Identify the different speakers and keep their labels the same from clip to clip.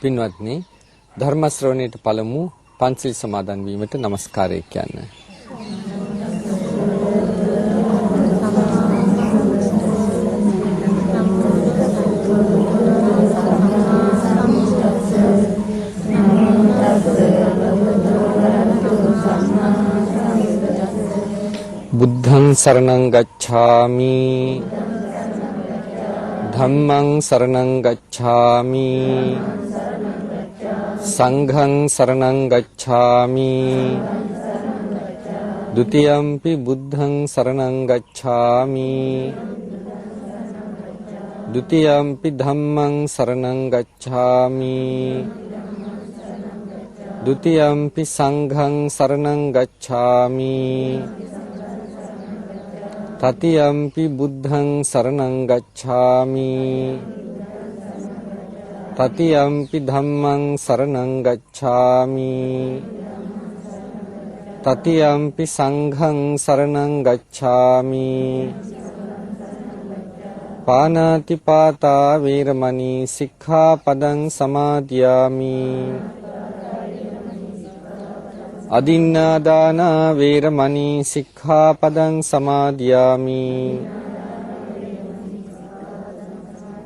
Speaker 1: පින්වත්නි ධර්ම ශ්‍රවණයට පළමු පන්සිල් සමාදන් වීමට নমස්කාරය කියන්න. බුද්ධං සරණං ගච්ඡාමි ධම්මං සරණං ගච්ඡාමි සංඝං සරණං ගච්ඡාමි ဒ ුතියම්පි බුද්ධං සරණං ගච්ඡාමි ဒ ුතියම්පි ධම්මං සරණං ගච්ඡාමි ဒ ුතියම්පි සංඝං සරණං ගච්ඡාමි තතියම්පි බුද්ධං සරණං ගච්ඡාමි තතියම්පි ධම්මං සරණං ගච්ඡාමි තතියම්පි සංඝං සරණං ගච්ඡාමි පානාති පාතා වේරමණී සික්ඛාපදං සමාදියාමි අදින්නා දාන වේරමණී සික්ඛාපදං සමාදියාමි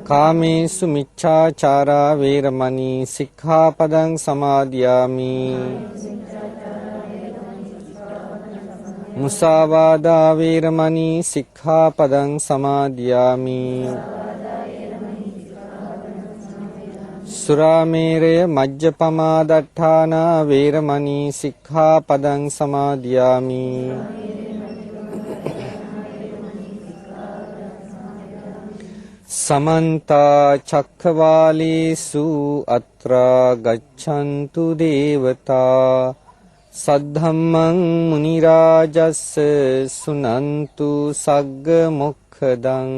Speaker 1: කාමේසු මිච්ඡාචාරා වේරමණී සික්ඛාපදං සමාදියාමි මුසාවාදා වේරමණී සික්ඛාපදං සමාදියාමි සුරාමේරය මජ්ජපමා දට්ඨානා වේරමණී සික්ඛාපදං සමාදියාමි සමන්ත චක්ඛවාලේසු අත්‍රා ගච්ඡන්තු දේවතා සද්ධම්මං මුනි රාජස්ස සුනන්තු සග්ග මොක්ඛදං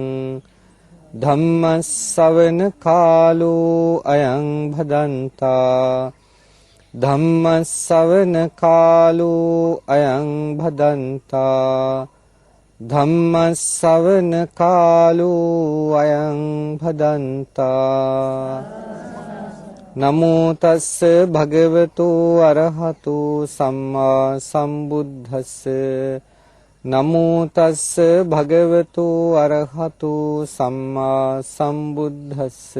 Speaker 1: ධම්මස්සවන කාලෝ අයං භදන්තා ධම්මස්සවන කාලෝ අයං භදන්තා ධම්මස්සවන කාලෝ අයං භදන්තා නමෝ තස්ස භගවතෝ අරහතෝ සම්මා සම්බුද්දස්ස නමෝ තස්ස භගවතෝ අරහතෝ සම්මා සම්බුද්දස්ස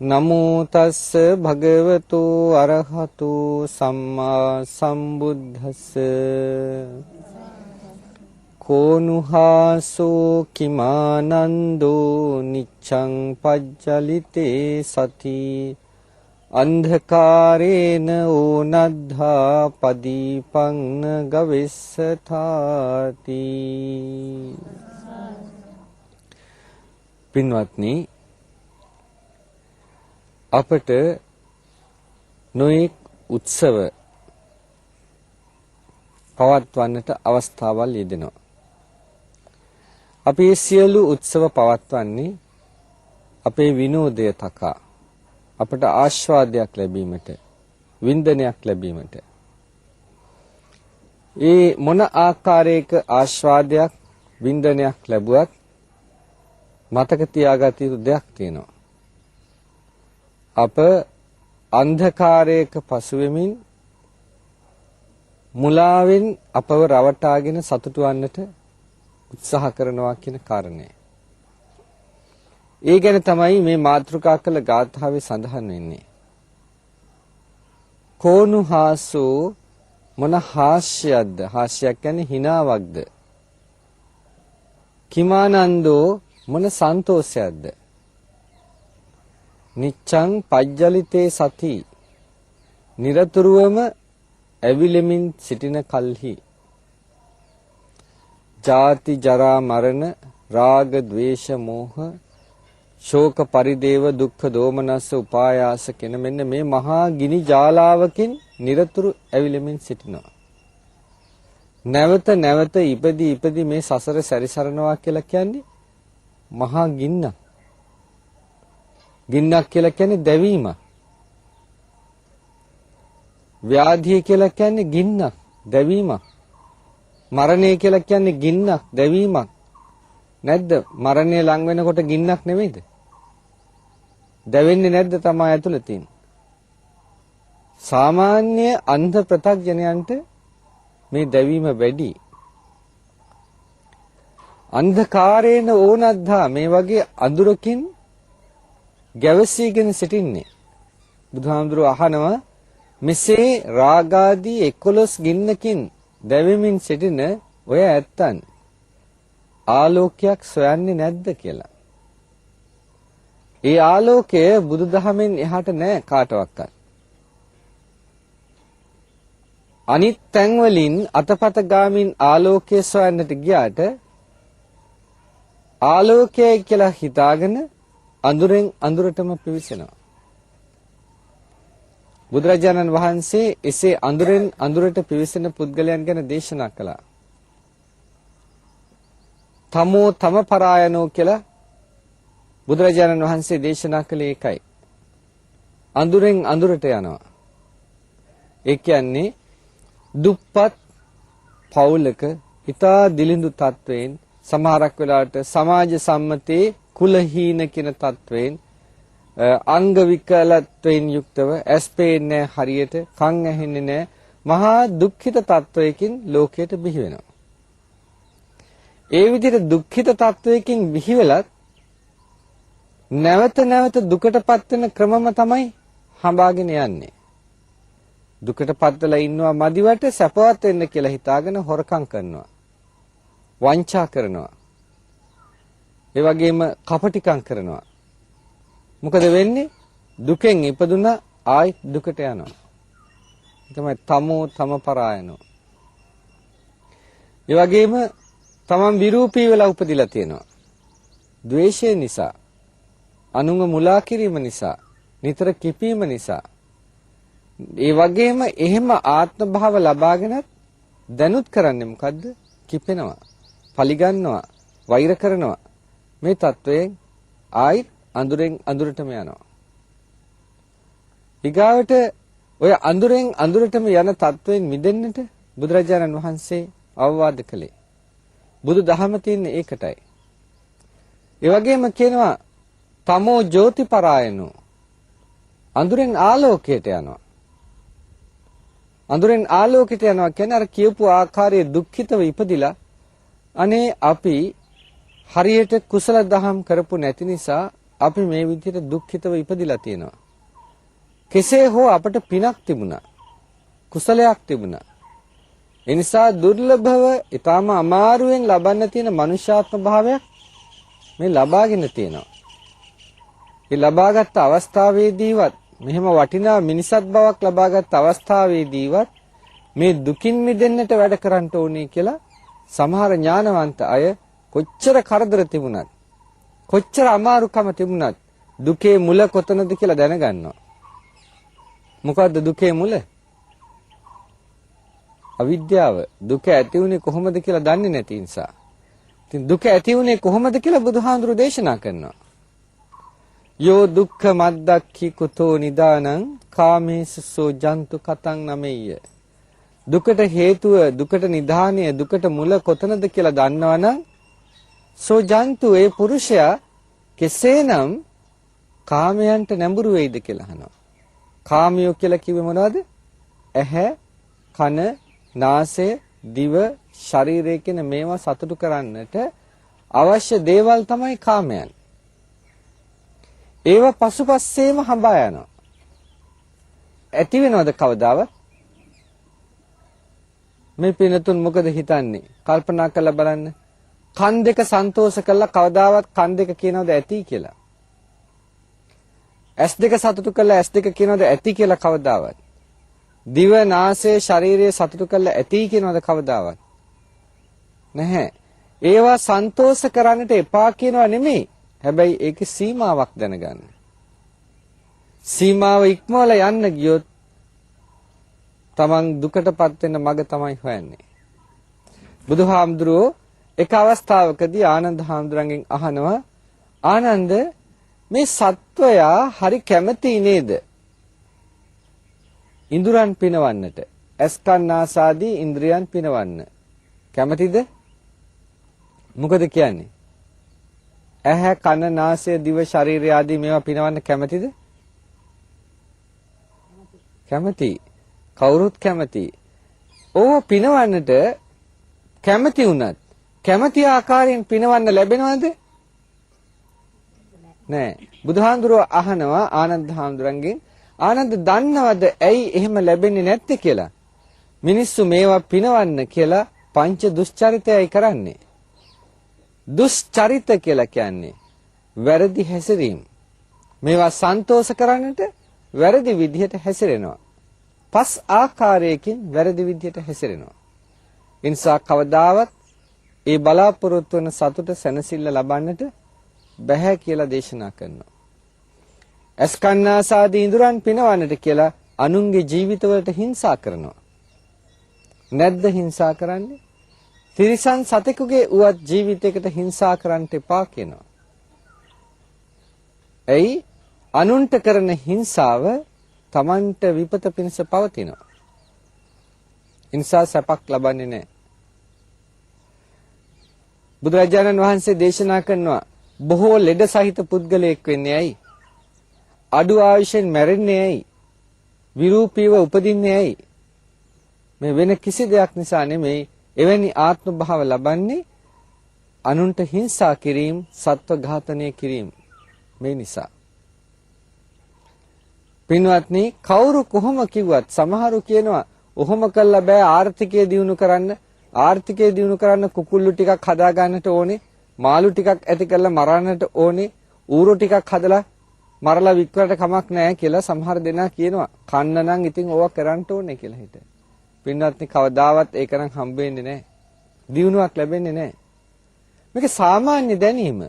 Speaker 1: නමෝ තස්ස භගවතෝ අරහතෝ සම්මා සම්බුද්දස්ස කෝනුහාසෝ කිමානන්දෝ නිච්ඡං පජ්ජලිතේ සති අන්ධකාරේන ඕනද්ධා පදීපං ගවිස්සථාති. පින්වත්නි, අපට නොඑක් උත්සව පවත්වන්නට අවස්ථාවල් යෙදෙනවා. අපි සියලු උත්සව පවත්වන්නේ අපේ විනෝදය තකා අපට ආස්වාදයක් ලැබීමට, වින්දනයක් ලැබීමට. ඒ මොන ආකාරයක ආස්වාදයක්, වින්දනයක් ලැබුවත් මතක තියාගත යුතු දෙයක් තියෙනවා. අප අන්ධකාරයක පසු වෙමින් මුලාවෙන් අපව රවටාගෙන සතුටු වන්නට උත්සාහ කරනවා කියන කාරණය. ඒ ගැන තමයි මේ මාතෘකා කළ ගාථාවේ සඳහන් වෙන්නේ. කෝනුහාසෝ මොන හාස්‍යයක්ද? හාස්‍යයක් කියන්නේ හිනාවක්ද? කිමානන්දෝ මොන සන්තෝෂයක්ද? නිච්ඡං පජ්ජලිතේ සති නිරතුරුවම ඇවිලෙමින් සිටින කල්හි ජාති ජරා මරණ රාග ద్వේෂ මෝහ ශෝක පරිදේව දුක්ඛ දෝමනස්ස උපායාස කියන මෙන්න මේ මහා ගිනි ජාලාවකින් නිරතුරු ඇවිලෙමින් සිටිනවා. නැවත නැවත ඉපදී මේ සසර සැරිසරනවා කියලා කියන්නේ මහා ගින්නක්. ගින්නක් කියලා කියන්නේ දැවීමක්. ව්‍යාධිය කියලා කියන්නේ ගින්නක්, දැවීමක්. මරණය කියලා කියන්නේ ගින්නක්, දැවීමක්. නැද්ද? මරණය ලං වෙනකොට ගින්නක් නෙමෙයිද? දැවෙන්නේ නැද්ද තමයි ඇතුළේ තියෙන්නේ. සාමාන්‍ය අන්ධ ප්‍රත්‍යඥයන්ට මේ දැවීම වැඩි. අන්ධකාරේන ඕනද්දා මේ වගේ අඳුරකින් ගැවසීගෙන සිටින්නේ. බුදුහාමුදුරුවෝ අහනවා මෙසේ රාගාදී 11 ගින්නකින් දැවෙමින් සිටින ඔය ඇත්තන් ආලෝකයක් සොයන්නේ නැද්ද කියලා. ඒ ආලෝකය බුදුදහමෙන් එහාට නැහැ කාටවත්. අනිත් තැන් වලින් අතපත ගාමින් ආලෝකය සොයන්නට ගියාට ආලෝකය කියලා හිතාගෙන අඳුරෙන් අඳුරටම පිවිසෙනවා. බුදුරජාණන් වහන්සේ එසේ අඳුරෙන් අඳුරට පිවිසෙන පුද්ගලයන් ගැන දේශනා කළා. තමෝ තම පරායනෝ කියලා බුදුරජාණන් වහන්සේ දේශනා කළේ ඒකයි. අඳුරෙන් අඳුරට යනවා. ඒ කියන්නේ දුප්පත් පවුලක හිතා දිලිඳු තත්වයෙන් සමහරක් වෙලාවට සමාජ සම්මතයේ කුලහීන කියන තත්වයෙන් අංග විකලත්වයෙන් යුක්තව ඇස් පේන්නේ හරියට කන් ඇහෙන්නේ නැහැ මහා දුක්ඛිත තත්වයකින් ලෝකයට බිහි වෙනවා. ඒ විදිහට දුක්ඛිත තත්වයකින් බිහි වෙලත් නැවත නැවත දුකටපත් වෙන ක්‍රමම තමයි හඹාගෙන යන්නේ. දුකටපත් වෙලා ඉන්නවා මදිවට සැපවත් වෙන්න කියලා හිතාගෙන හොරකම් කරනවා. වංචා කරනවා. ඒ වගේම කපටිකම් කරනවා. මොකද වෙන්නේ? දුකෙන් ඉපදුනා ආයෙත් දුකට යනවා. තමයි තමෝ තම පරායනෝ. ඒ වගේම තමන් විරූපී වෙලා උපදිලා තියෙනවා. ද්වේෂය නිසා, අනුන්ව මුලා කිරීම නිසා, නිතර කිපීම නිසා. ඒ වගේම එහෙම ආත්ම භාව ලබාගෙනත් දැනුත් කරන්නේ මොකද්ද? කිපෙනවා, පලිගන්නවා, වෛර කරනවා. මේ తත්වයෙන් ආයි අඳුරෙන් අඳුරටම යනවා. ඊගාවට ඔය අඳුරෙන් අඳුරටම යන తත්වයෙන් මිදෙන්නට බුදුරජාණන් වහන්සේ අවවාද කළේ. බුදු දහම තියන්නේ ඒකටයි. ඒ වගේම කියනවා තමෝ ජෝතිපරායනෝ. අඳුරෙන් ආලෝකයට යනවා. අඳුරෙන් ආලෝකයට යනවා කියන්නේ අර කියපු ආකාරයේ දුක්ඛිතව ඉපදිලා අනේ අපි හරියට කුසල දහම් කරපු නැති නිසා අපි මේ විදිහට දුක්ඛිතව ඉපදිලා තියෙනවා. කෙසේ හෝ අපට පිනක් තිබුණා. කුසලයක් තිබුණා. ඒ නිසා දුර්ලභව ඊටාම අමාරුවෙන් ලබන්න තියෙන මනුෂ්‍යාත්ම භාවයක් මේ ලබාගෙන තියෙනවා. ඒ ලබාගත් අවස්ථාවේදීවත් මෙහෙම වටිනා මිනිසත් බවක් ලබාගත් අවස්ථාවේදීවත් මේ දුකින් මිදෙන්නට වැඩ කරන්න ඕනේ කියලා සමහර ඥානවන්ත අය කොච්චර කරදර තිබුණත් කොච්චර අමාරුකම තිබුණත් දුකේ මුල කොතනද කියලා දැනගන්නවා. මොකද්ද දුකේ මුල? අවිද්‍යාව. දුක ඇති වුනේ කොහොමද කියලා දන්නේ නැති නිසා. ඉතින් දුක ඇති වුනේ කොහොමද කියලා බුදුහාඳුරු දේශනා කරනවා. යෝ දුක්ඛ මද්දක්ඛි කුතෝ නිදානං කාමේසසෝ ජන්තු කතං නමෙය්‍ය. දුකට හේතුව දුකට නිදානය දුකට මුල කොතනද කියලා දන්නවනම් සෝ ජන්තු ඒ පුරුෂයා කෙසේනම් කාමයන්ට නැඹුරු වෙයිද කියලා අහනවා. කාමියෝ කියලා කිව්වේ මොනවද? ඇහැ, කන, නාසය, දිව, ශරීරය කියන මේවා සතුටු කරන්නට අවශ්‍ය දේවල් තමයි කාමයන්. ඒව පසුපස්සේම හඹා යනවා. ඇති වෙනවද කවදාවත්? මේ පිනතුන් මොකද හිතන්නේ? කල්පනා කරලා බලන්න. කන් දෙක සන්තෝෂ කළා කවදාවත් කන් දෙක කියනවද ඇති කියලා? ඇස් දෙක සතුටු කළා ඇස් දෙක කියනවද ඇති කියලා කවදාවත්? දිව, නාසය, ශරීරය සතුටු කළා ඇති කියනවද කවදාවත්? නැහැ. ඒවා සන්තෝෂ කරන්නට එපා කියනවා නෙමෙයි. හැබැයි ඒකේ සීමාවක් දැනගන්න. සීමාව ඉක්මවලා යන්න ගියොත් තමන් දුකටපත් වෙන මඟ තමයි හොයන්නේ. බුදුහාමුදුරුවෝ එක අවස්ථාවකදී ආනන්ද හාමුදුරන්ගෙන් අහනවා ආනන්ද මේ සත්වයා හරි කැමති නේද? ඉඳුරන් පිනවන්නට. ඇස්කන්නාසාදී ඉන්ද්‍රියන් පිනවන්න. කැමතිද? මොකද කියන්නේ? ඇහැ කන නාසය දිව ශරීරය ආදී මේවා පිනවන්න කැමතිද? කැමති. කවුරුත් කැමති. ඕව පිනවන්නට කැමති වුණත් කැමති ආකාරයෙන් පිනවන්න ලැබෙනවද? නෑ. බුදුහාඳුරෝ අහනවා ආනන්ද හාමුදුරන්ගෙන්, ආනන්ද දන්නවද ඇයි එහෙම ලැබෙන්නේ නැත්තේ කියලා? මිනිස්සු මේවා පිනවන්න කියලා පංච දුෂ්චරිතයයි කරන්නේ. දුෂ්චරිත කියලා කියන්නේ වැරදි හැසිරීම. මේවා සන්තෝෂ කරන්නට වැරදි විදිහට හැසිරෙනවා. පස් ආකාරයකින් වැරදි විදිහට හැසිරෙනවා. ඒ නිසා කවදාවත් ඒ බලාපොරොත්තු වන සතුට සැනසෙල්ල ලබන්නට බැහැ කියලා දේශනා කරනවා. අස්කන්නාසාදී ඉඳුරන් පිනවන්නට කියලා අනුන්ගේ ජීවිතවලට හිංසා කරනවා. නැද්ද හිංසා කරන්නේ? තිරිසන් සතෙකුගේ උවත් ජීවිතයකට හිංසා කරන්න එපා කියනවා. එයි අනුන්ට කරන හිංසාව තමන්ට විපත පිණිස පවතිනවා. හිංසා සැපක් ලබන්නේ නැහැ. බුදුරජාණන් වහන්සේ දේශනා කරනවා බොහෝ ලෙඩ සහිත පුද්ගලයෙක් වෙන්නේ ඇයි? අඩු ආයුෂෙන් මැරෙන්නේ ඇයි? විරූපීව උපදින්නේ ඇයි? මේ වෙන කිසි දෙයක් නිසා නෙමෙයි. එවැනි ආත්ම භාව ලබන්නේ අනුන්ට හිංසා කිරීම, සත්ව ඝාතනය කිරීම මේ නිසා. පින්වත්නි, කවුරු කොහොම කිව්වත් සමහරු කියනවා ඔහොම කළා බෑ ආර්ථිකය දියුණු කරන්න. ආර්ථිකය දියුණු කරන්න කුකුල්ලු ටිකක් හදා ගන්නට ඕනේ, මාළු ටිකක් ඇති කරලා මරන්නට ඕනේ, ඌරු ටිකක් හදලා මරලා වික්වරට කමක් නැහැ කියලා සමහර දෙනා කියනවා. කන්න නම් ඉතින් ඕවා කරන්න ඕනේ කියලා හිත. පින්වත්නි, කවදාවත් ඒක නම් හම්බ වෙන්නේ නැහැ. දියුණුවක් ලැබෙන්නේ නැහැ. මේක සාමාන්‍ය දැනීම.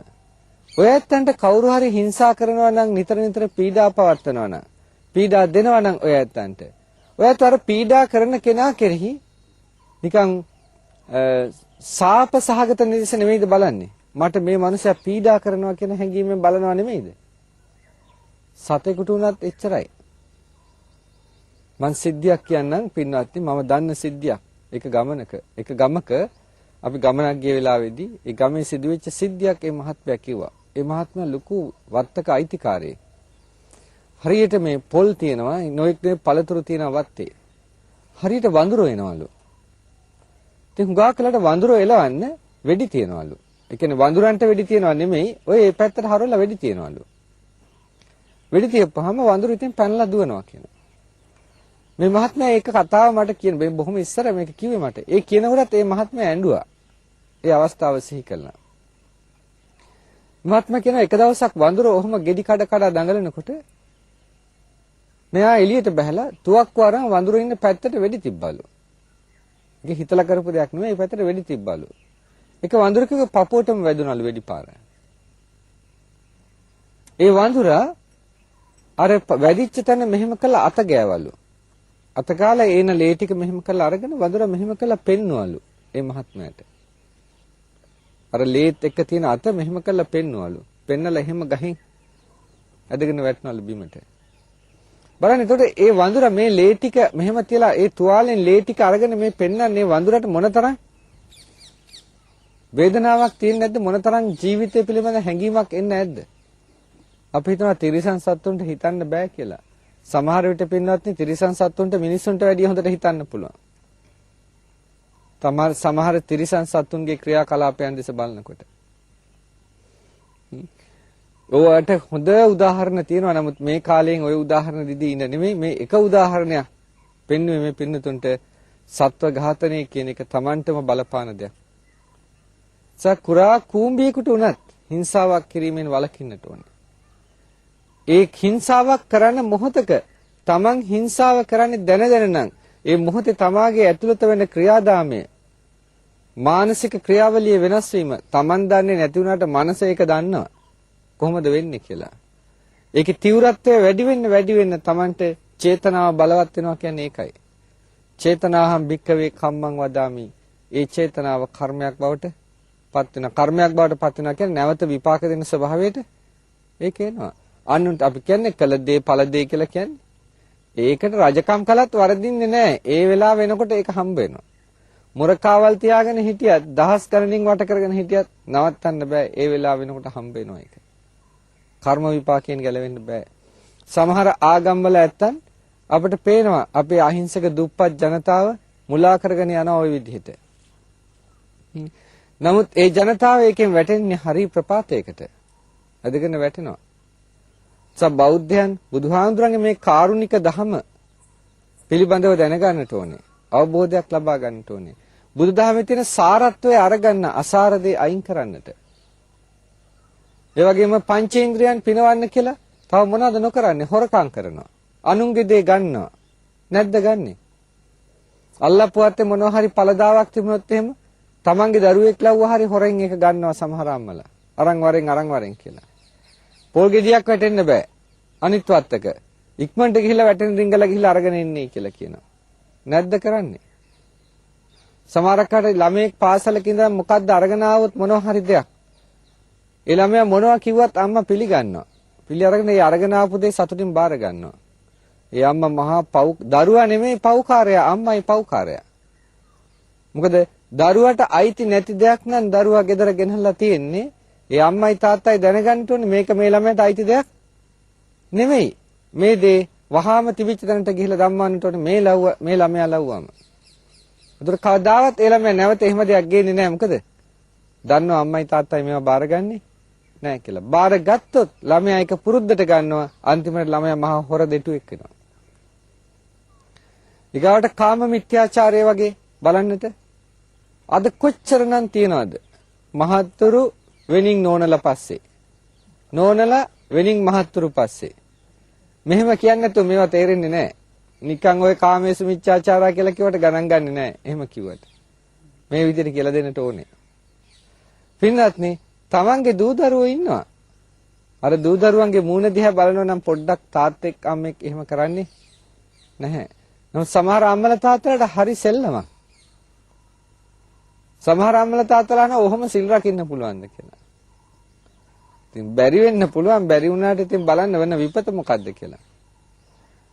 Speaker 1: ඔය ඇත්තන්ට කවුරු හරි හිංසා කරනවා නම්, නිතර නිතර පීඩා පවත්වනවා නම්, පීඩා දෙනවා නම් ඔය ඇත්තන්ට, ඔය ඇත්ත අර පීඩා කරන කෙනා කෙරෙහි නිකන් සාප සහගත නිදස නෙමෙයිද බලන්නේ? මට මේ මනුස්සයා පීඩා කරනවා කියන හැඟීමෙන් බලනවා නෙමෙයිද? සතෙකුට උනත් එච්චරයි. මං සිද්ධියක් කියන්නම් පින්වත්නි, මම දන්න සිද්ධියක්. එක ගමක අපි ගමනක් ගිය වෙලාවේදී ඒ ගමේ සිදුවෙච්ච සිද්ධියක් ඒ මහත්මයා කිව්වා. ඒ මහත්මයා ලොකු වත්තක අයිතිකාරයෙක්. හරියට මේ පොල් තියෙනවා, නොඑක් නේ පළතුරු තියෙන වත්තේ. හරියට වඳුරෝ එනවලු. ඉතින් හුඟා කලට වඳුරෝ එලවන්න වෙඩි තියනවලු. ඒ කියන්නේ වඳුරන්ට වෙඩි තියනව නෙමෙයි, ඔය ඒ පැත්තට හරවලා වෙඩි තියනවලු. වෙඩි තියපුවාම වඳුරු ඉතින් පැනලා දුවනවා කියනවා. මේ මහත්මයා ඒක කතාව මට කියන මේ බොහොම ඉස්සර මේක කිව්වේ මට. ඒ කියනකොටත් ඒ මහත්මයා ඇඬුවා. ඒ අවස්ථාව සිහි කළා. මහත්මයා කියන එක දවසක් වඳුර ඔහොම ගෙඩි කඩ දඟලනකොට මෙයා එළියට බහැලා තුවක්කුව අරන් වඳුර ඉන්න පැත්තට වෙඩි තිබ්බලු. ඒක හිතලා කරපු දෙයක් නෙමෙයි, ඒ පැත්තට වෙඩි තිබ්බලු. ඒක වඳුරකගේ පපුවටම වැදුනලු වෙඩි පාර. ඒ වඳුරා අර වැදිච්ච තැන මෙහෙම කළා අත ගෑවලු. අත ගාලා එන ලේ ටික මෙහෙම කරලා අරගෙන වඳුරා මෙහෙම කරලා පෙන්නුවලු ඒ මහත්මයාට. අර ලේත් එක්ක තියෙන අත මෙහෙම කරලා පෙන්නුවලු. පෙන්නලා එහෙම ගහින් ඇදගෙන වැටෙනවලු බිමට. බලන්න එතකොට ඒ වඳුරා මේ ලේ ටික මෙහෙම තියලා ඒ තුවාලෙන් ලේ ටික අරගෙන මේ පෙන්නන්නේ වඳුරට මොනතරම් වේදනාවක් තියෙන්නේ නැද්ද? මොනතරම් ජීවිතය පිළිබඳ හැඟීමක් එන්නේ නැද්ද? අපි හිතනවා තිරිසන් සත්තුන්ට හිතන්න බෑ කියලා. සමහර විට පින්වත්නි, තිරිසන් සත්තුන්ට මිනිස්සුන්ට වැඩිය හොඳට හිතන්න පුළුවන්. සමහර තිරිසන් සත්තුන්ගේ ක්‍රියාකලාපයන් දෙස බලනකොට. ඔයාට හොඳ උදාහරණ තියෙනවා. නමුත් මේ කාලයෙන් ওই උදාහරණ දිදී ඉන්න නෙමෙයි, මේ එක උදාහරණයක් පෙන්වුවේ මේ පින්නතුන්ට සත්ව ඝාතනය කියන එක Tamanටම බලපාන දෙයක්. කුරා කූඹියෙකුට උනත් හිංසාවක් කිරීමෙන් වළකින්නට ඕනේ. ඒ හිංසාවක් කරන මොහොතක Taman හිංසාව කරන්නේ දැන නම් ඒ මොහොතේ තමාගේ ඇතුළත වෙන ක්‍රියාදාමය, මානසික ක්‍රියාවලිය වෙනස් වීම Taman දන්නේ නැති වුණාට මනස ඒක දන්නවා කොහොමද වෙන්නේ කියලා. ඒකේ තීව්‍රත්වය වැඩි වෙන්න Tamanට චේතනාව බලවත් වෙනවා කියන්නේ ඒකයි. චේතනාහම් භික්ඛවේ කම්මං වදාමි. ඒ චේතනාව කර්මයක් බවට පත් වෙනවා. කර්මයක් බවට පත් වෙනවා කියන්නේ නැවත විපාක දෙන ස්වභාවයට ඒක එනවා. අනුන්ට අපි කියන්නේ කළ දේ ඵල දේ කියලා කියන්නේ. ඒකට රජකම් කළත් වරදින්නේ නැහැ. ඒ වෙලාව වෙනකොට ඒක හම්බ වෙනවා. මුරකාවල් තියාගෙන හිටියත් දහස් ගණනින් වට කරගෙන හිටියත් නවත්තන්න බෑ. ඒ වෙලාව වෙනකොට හම්බ වෙනවා ඒක. කර්ම විපාකයෙන් ගැලවෙන්න බෑ. සමහර ආගම්වල ඇත්තන් අපිට පේනවා අපේ අහිංසක දුප්පත් ජනතාව මුලා කරගෙන යන ওই විදිහට. නමුත් ඒ ජනතාව එකෙන් වැටෙන්නේ හරි ප්‍රපාතයකට. අදගෙන වැටෙනවා. බෞද්ධයන් බුදුහාමුදුරන්ගේ මේ කාරුණික ධම පිළිබඳව දැනගන්නට ඕනේ. අවබෝධයක් ලබා ගන්නට ඕනේ. බුදුදහමේ තියෙන සාරත්වය අරගන්න අසාර දේ අයින් කරන්නට. ඒ වගේම පංචේන්ද්‍රයන් පිනවන්න කියලා තව මොනවද නොකරන්නේ? හොරකම් කරනවා. අනුන්ගේ දේ ගන්නවා. නැද්ද ගන්නෙ? අල්ලපුවත් මොනවා හරි පළදාවක් තිබුණොත් එහෙම තමන්ගේ දරුවෙක් ලව්වා හරි හොරෙන් එක ගන්නවා සමහර අම්මලා. අරන් වරෙන් කියලා. පොල් ගෙඩියක් වැටෙන්න බෑ. අනිත් වත්තක. ඉක්මනට ගිහිල්ලා වැටෙන රිංගලා ගිහිල්ලා අරගෙන එන්නේ කියලා කියනවා. නැද්ද කරන්නේ? සමහරක් අය ළමයෙක් පාසලක ඉඳන් මොකද්ද අරගෙන ආවොත් මොනවා හරි දෙයක්. ඒ ළමයා මොනවා කිව්වත් අම්මා පිළිගන්නවා. පිළි අරගෙන ඒ අරගෙන ආපු දේ සතුටින් බාර ගන්නවා. ඒ අම්මා මහා පව් දරුවා නෙමෙයි පව්කාරයා අම්මයි පව්කාරයා. මොකද දරුවාට අයිති නැති දෙයක් නම් දරුවා ගෙදර ගෙනහලා තියෙන්නේ. ඒ අම්මයි තාත්තයි දැනගන්න ඕනේ මේක මේ ළමයාට අයිති දෙයක් නෙමෙයි. මේ දේ වහාම තිබිච්ච තැනට ගිහිල්ලා ධම්මන්නට ඕනේ මේ ළමයා ලව්වම. ඒතර කවදාවත් ඒ ළමයා නැවත එහෙම දෙයක් ගේන්නේ නැහැ. මොකද දන්නවා අම්මයි තාත්තයි මේවා බාරගන්නේ නැහැ කියලා. බාරගත්තොත් ළමයා ඒක පුරුද්දට ගන්නවා. අන්තිමට ළමයා මහා හොර දෙටුවෙක් වෙනවා. ඊගාවට කාම මිත්‍යාචාරය වගේ බලන්නට අද කොච්චරනම් තියනවද? මහත්තුරු වෙනින් නෝනලා පස්සේ. නෝනලා වෙනින් මහත්තුරු පස්සේ. මෙහෙම කියන්නේ නැතුව මේවා තේරෙන්නේ නැහැ. නිකන් ඔය කාමේසු මිච්ඡාචාරා කියලා කිව්වට ගණන් ගන්නෙ නැහැ. එහෙම කිව්වට. මේ විදිහට කියලා දෙන්නට ඕනේ. පින්වත්නි, තමන්ගේ දූ දරුවෝ ඉන්නවා. අර දූ දරුවන්ගේ මූණ දිහා බලනවා නම් පොඩ්ඩක් තාත්තෙක් අම්මෙක් එහෙම කරන්නේ නැහැ. නමුත් සමහර අම්මලා තාත්තලාට හරි සෙල්ලමක්. සමහර අම්මලා තාත්තලා නම් ඔහොම සිල් රකින්න පුළුවන්ද කියලා. ඉතින් බැරි වෙන්න පුළුවන්. බැරි වුණාට ඉතින් බලන්න වෙන විපත මොකද්ද කියලා.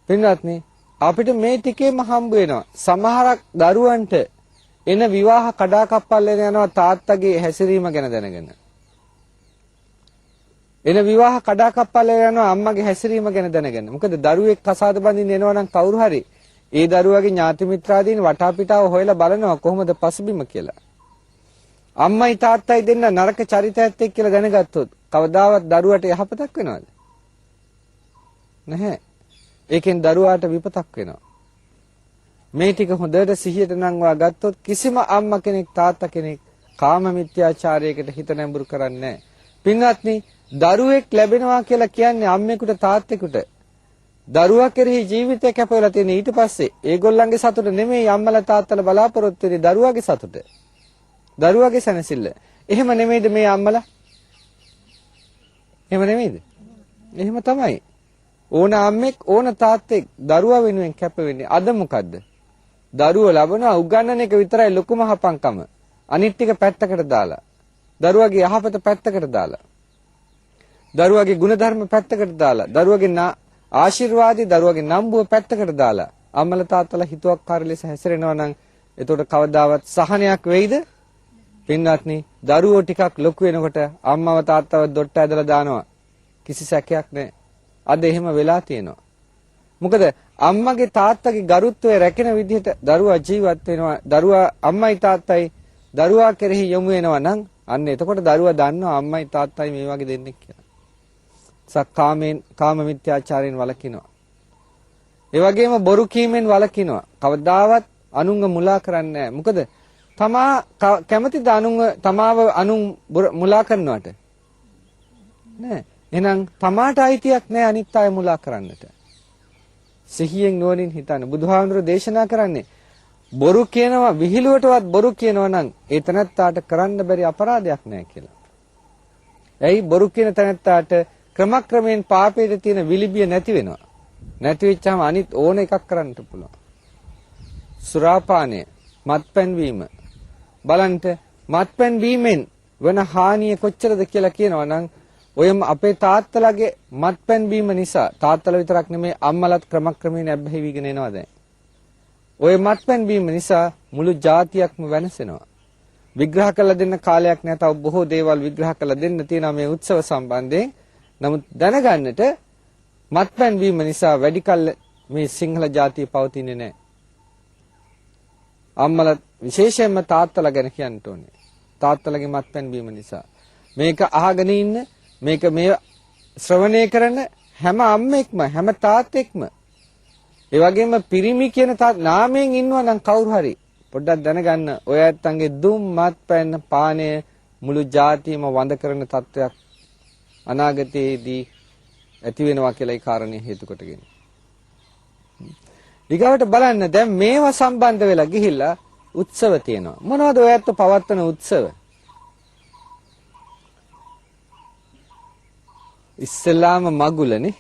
Speaker 1: පින්වත්නි, අපිට මේ ටිකේම හම්බ වෙනවා. සමහරක් දරුවන්ට එන විවාහ කඩාකප්පල් වෙන යනවා තාත්තගේ හැසිරීම ගැන දැනගෙන. එන විවාහ කඩාකප්පල් වෙන යනවා අම්මගේ හැසිරීම ගැන දැනගෙන. මොකද දරුවෙක් කසාද බඳින්න එනවා නම් කවුරු හරි ඒ දරුවගේ ඥාති මිත්‍රාදීන් වටාපිටාව හොයලා බලනවා කොහොමද පසුබිම කියලා. අම්මයි තාත්තයි දෙන්න නරක චරිතයත් එක්ක කියලා දැනගත්තොත් කවදාවත් දරුවට යහපතක් වෙනවද? නැහැ. ඒකෙන් දරුවාට විපතක් වෙනවා. මේ ටික හොඳට සිහියට නංවා ගත්තොත් කිසිම අම්මා කෙනෙක් තාත්තා කෙනෙක් කාම මිත්‍යාචාරයකට හිත නැඹුරු කරන්නේ නැහැ. පින්වත්නි, දරුවෙක් ලැබෙනවා කියලා කියන්නේ අම්මෙකුට තාත්තෙකුට දරුවා කෙරෙහි ජීවිතය කැපවලා තියෙන. ඊට පස්සේ ඒගොල්ලන්ගේ සතුට නෙමෙයි අම්මලා තාත්තලා බලාපොරොත්තු වෙන්නේ දරුවාගේ සතුට. දරුවාගේ සැනසෙල්ල. එහෙම නෙමෙයිද මේ අම්මලා? එහෙම නෙමෙයිද? එහෙම තමයි. ඕන අම්මෙක් ඕන තාත්තෙක් දරුවා වෙනුවෙන් කැප වෙන්නේ. අද මොකද්ද? දරුවෝ ලබනවා උගන්නන එක විතරයි ලොකුම හපංකම. අනිත් ටික පැත්තකට දාලා. දරුවාගේ යහපත පැත්තකට දාලා. දරුවාගේ ගුණධර්ම පැත්තකට දාලා. දරුවාගේ ආශිර්වාදී දරුවාගේ නම්බුව පැත්තකට දාලා. අම්මලා තාත්තලා හිතුවක්කාර ලෙස හැසිරෙනවා නම් එතකොට කවදාවත් සහනයක් වෙයිද? පින්වත්නි, දරුවෝ ටිකක් ලොකු වෙනකොට අම්මව තාත්තව දොට්ට ඇදලා දානවා. කිසි සැකයක් නැහැ. අද එහෙම වෙලා තියෙනවා. මොකද අම්මගේ තාත්තගේ ගරුත්වය රැකෙන විදිහට දරුවා ජීවත් වෙනවා. දරුවා අම්මයි තාත්තයි දරුවා කෙරෙහි යොමු වෙනවා නම් අන්න එතකොට දරුවා දන්නවා අම්මයි තාත්තයි මේ වගේ දෙන්නෙක් කියලා. කාම මිත්‍යාචාරයෙන් වළකිනවා. ඒ වගේම බොරු කීමෙන් වළකිනවා. කවදාවත් අනුන්ව මුලා කරන්නේ නැහැ. මොකද තමා කැමතිද තමාව අනුන් මුලා කරනවට? නෑ. එහෙනම් තමාට අයිතියක් නෑ අනිත් අය මුලා කරන්නට. සිහියෙන් නුවණින් හිතන්න. බුදුහාමුදුරුවෝ දේශනා කරන්නේ බොරු කියනවා විහිළුවටවත් බොරු කියනවා නම් ඒ තැනත්තාට කරන්න බැරි අපරාධයක් නෑ කියලා. එයි බොරු කියන තැනත්තාට ක්‍රමක්‍රමයෙන් පාපයට තියෙන විලිබිය නැති වෙනවා. නැති වෙච්චාම අනිත් ඕන එකක් කරන්නට පුළුවන්. සුරාපානය, මත්පැන් වීම. බලන්න මත්පැන් බීමෙන් වෙන හානිය කොච්චරද කියලා කියනවා නම් ඔය අපේ තාත්තලාගේ මත්පැන් බීම නිසා තාත්තලා විතරක් නෙමෙයි අම්මලාත් ක්‍රමක්‍රමයෙන් ඇබ්බැහි වීගෙන එනවා දැන්. ওই මත්පැන් බීම නිසා මුළු ජාතියක්ම වෙනසෙනවා. විග්‍රහ කළ දෙන්න කාලයක් නෑ. තව බොහෝ දේවල් විග්‍රහ කළ දෙන්න තියෙනවා මේ උත්සව සම්බන්ධයෙන්. නමුත් දැනගන්නට මත්පැන් බීම නිසා වැඩි කල මේ සිංහල ජාතිය පවතින්නේ නෑ. අම්මලා විශේෂයෙන්ම තාත්තලා ගැන කියන්න ඕනේ. තාත්තලාගේ මත්පැන් බීම නිසා මේක අහගෙන ඉන්න මේක මේ ශ්‍රවණය කරන හැම අම්මෙක්ම හැම තාත්තෙක්ම ඒ වගේම පිරිමි කියන නාමයෙන් ඉන්නවා නම් කවුරු හරි පොඩ්ඩක් දැනගන්න ඔය ඇත්තන්ගේ දුම් මත්පැන් පානය මුළු ජාතියම වඳ කරන තත්වයක් අනාගතයේදී ඇති වෙනවා කියලා ඒ කාරණේ හේතු කොටගෙන. ඊගාවට බලන්න දැන් මේවා සම්බන්ධ වෙලා ගිහිල්ලා උත්සව තියෙනවා. මොනවද ඔය ඇත්ත පවත්වන උත්සව? ඉස්සලාම මගුලනේ.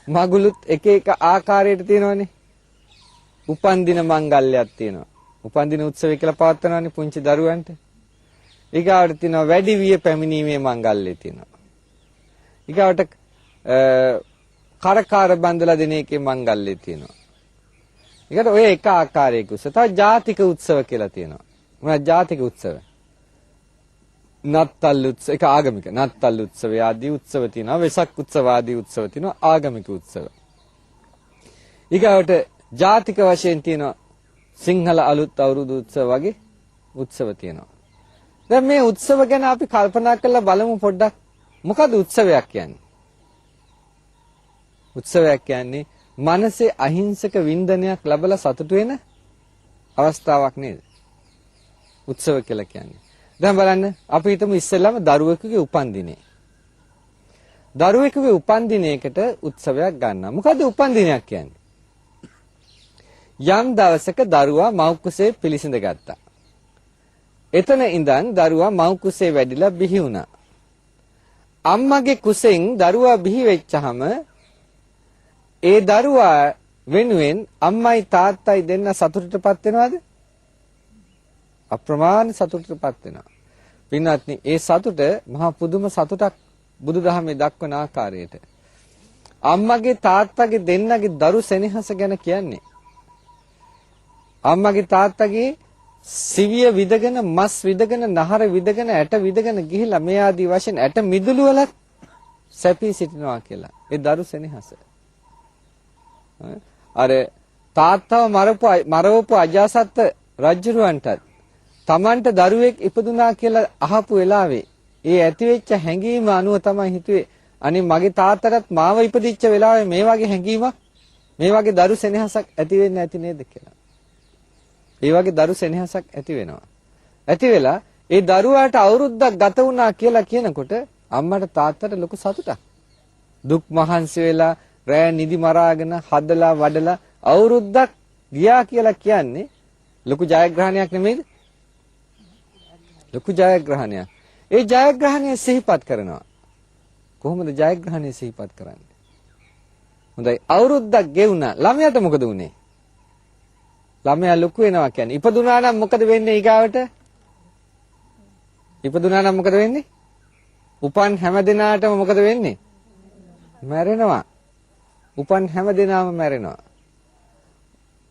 Speaker 1: මගුලුත් එක එක ආකාරයට තියෙනවානේ. උපන්දින මංගල්‍යයක් තියෙනවා. උපන්දින උත්සවය කියලා පවත්වනවානේ පුංචි දරුවන්ට. ඊගාවට තියෙනවා වැඩි විය පැමිණීමේ මංගල්‍යය තියෙනවා. ඊගාවට කරකාර බඳලා දෙන එකේ මංගල්‍යය තියෙනවා. ඊකට ඔය එක ආකාරයක උත්සව. තව ජාතික උත්සව කියලා තියෙනවා. මොනවද ජාතික උත්සව? නත්තල් උත්සව, ඒක ආගමික. නත්තල් උත්සවය ආදී උත්සව තියෙනවා. වෙසක් උත්සව ආදී උත්සව තියෙනවා. ආගමික උත්සව. ඊගාවට ජාතික වශයෙන් තියෙනවා සිංහල අලුත් අවුරුදු උත්සව වගේ උත්සව තියෙනවා. දැන් මේ උත්සව ගැන අපි කල්පනා කරලා බලමු පොඩ්ඩක්. මොකද උත්සවයක් කියන්නේ? උත්සවයක් කියන්නේ මනසේ අහිංසක වින්දනයක් ලැබලා සතුටු වෙන අවස්ථාවක් නේද? උත්සව කියලා කියන්නේ. දැන් බලන්න අපි හිතමු ඉස්සෙල්ලාම දරුවෙකුගේ උපන්දිනේ. දරුවෙකුගේ උපන්දිනයකට උත්සවයක් ගන්නවා. මොකද උපන්දිනයක් කියන්නේ? යම් දවසක දරුවා මව් කුසේ පිළිසිඳ ගත්තා. එතන ඉඳන් දරුවා මව් කුසේ වැඩිලා බිහි වුණා. අම්මගේ කුසෙන් දරුවා බිහි වෙච්චහම ඒ දරුවා වෙනුවෙන් අම්මයි තාත්තයි දෙන්න සතුටටපත් වෙනවද? අප්‍රමාණ සතුටටපත් වෙනවා. පින්වත්නි, ඒ සතුට මහා පුදුම සතුටක් බුදුදහමේ දක්වන ආකාරයට. අම්මගේ තාත්තගේ දෙන්නගේ දරු සෙනෙහස ගැන කියන්නේ. අම්මගේ තාත්තගේ සිවිය විදගෙන, මස් විදගෙන, නහර විදගෙන, ඇට විදගෙන ගිහිලා මේ ආදී වශයෙන් ඇට මිදුළු වල සැපී සිටිනවා කියලා. ඒ දරු සෙනෙහස. අර තාත්තව මරවපු අජාසත් රජුරවන්ටත් තමන්ට දරුවෙක් ඉපදුනා කියලා අහපු වෙලාවේ ඒ ඇතිවෙච්ච හැඟීම අනුව තමයි හිතුවේ අනේ මගේ තාත්තටත් මාව ඉපදිච්ච වෙලාවේ මේ වගේ හැඟීමක් මේ වගේ දරු සෙනෙහසක් ඇති වෙන්නේ නැති නේද කියලා. ඒ වගේ දරු සෙනෙහසක් ඇති වෙනවා. ඇති වෙලා ඒ දරුවාට අවුරුද්දක් ගත වුණා කියලා කියනකොට අම්මට තාත්තට ලොකු සතුටක්. දුක් මහන්සි වෙලා රෑ නිදි මරාගෙන හදලා වඩලා අවුරුද්දක් ගියා කියලා කියන්නේ ලොකු ජයග්‍රහණයක් නෙමෙයිද? ලොකු ජයග්‍රහණයක්. ඒ ජයග්‍රහණය සිහිපත් කරනවා. කොහොමද ජයග්‍රහණය සිහිපත් කරන්නේ? හොඳයි අවුරුද්දක් ගෙවුණා. ළමයාට මොකද වුනේ? ළමයා ලොකු වෙනවා කියන්නේ ඉපදුනා නම් මොකද වෙන්නේ ඊගාවට? ඉපදුනා නම් මොකද වෙන්නේ? උපන් හැම දිනාටම මොකද වෙන්නේ? මැරෙනවා. උපන් හැම දිනාම මැරෙනවා.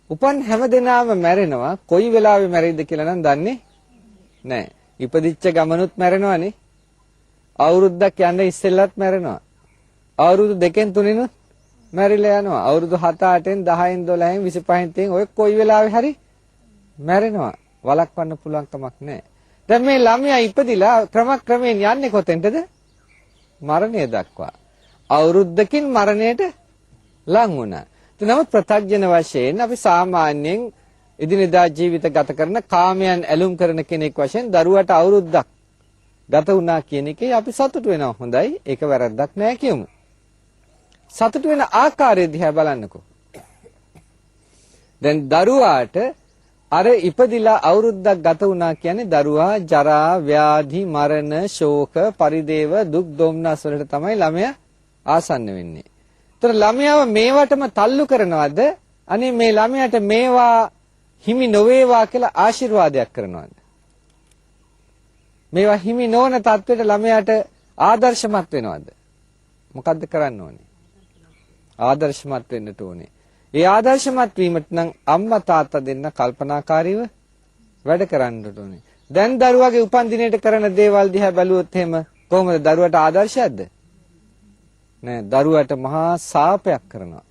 Speaker 1: උපන් හැම දිනාම මැරෙනවා. කොයි වෙලාවෙ මැරෙයිද කියලා නම් දන්නේ නැහැ. ඉපදිච්ච ගමනුත් මැරෙනවානේ. අවුරුද්දක් යන්න ඉස්සෙල්ලත් මැරෙනවා. අවුරුදු 2කින් 3කිනුත් මැරිලා යනවා. අවුරුදු 7 8න් 10න් 12න් 25න් 30න් ඔය කොයි වෙලාවෙ හරි මැරෙනවා. වළක්වන්න පුළුවන් කමක් නැහැ. දැන් මේ ළමයා ඉපදිලා ක්‍රමක්‍රමයෙන් යන්නේ කොතෙන්ටද? මරණය දක්වා. අවුරුද්දකින් මරණයට ලං වුණා. නමුත් ප්‍රත්‍යඥ වශයෙන් අපි සාමාන්‍යයෙන් එදිනෙදා ජීවිත ගත කරන කාමයන් ඇලුම් කරන කෙනෙක් වශයෙන් දරුවට අවුරුද්දක් ගත වුණා කියන එකේ අපි සතුටු වෙනවා. හොඳයි. ඒක වැරද්දක් නෑ කියමු. සතුටු වෙන ආකාරය දිහා බලන්නකෝ. දැන් දරුවාට අර ඉපදිලා අවුරුද්දක් ගත වුණා කියන්නේ දරුවා ජරා, ව්‍යාධි, මරණ, ශෝක, පරිදේව, දුක් දොම්නස් වලට තමයි ළමයා ආසන්න වෙන්නේ. ඒතර ළමයාව මේවටම තල්ලු කරනවද? අනේ මේ ළමයාට මේවා හිමි නොවේවා කියලා ආශිර්වාදයක් කරනවද? මේවා හිමි නොවන තත්ත්වයට ළමයාට ආදර්ශමත් වෙනවද? මොකද්ද කරන්න ඕනේ? ආදර්ශමත් වෙන්නට ඕනේ. ඒ ආදර්ශමත් වීමට නම් අම්මා තාත්තා දෙන්න කල්පනාකාරීව වැඩ කරන්න ඕනේ. දැන් දරුවාගේ උපන්දිනේට කරන දේවල් දිහා බැලුවොත් එහෙම කොහොමද දරුවාට ආදර්ශයක්ද? නෑ, දරුවාට මහා සාපයක් කරනවා.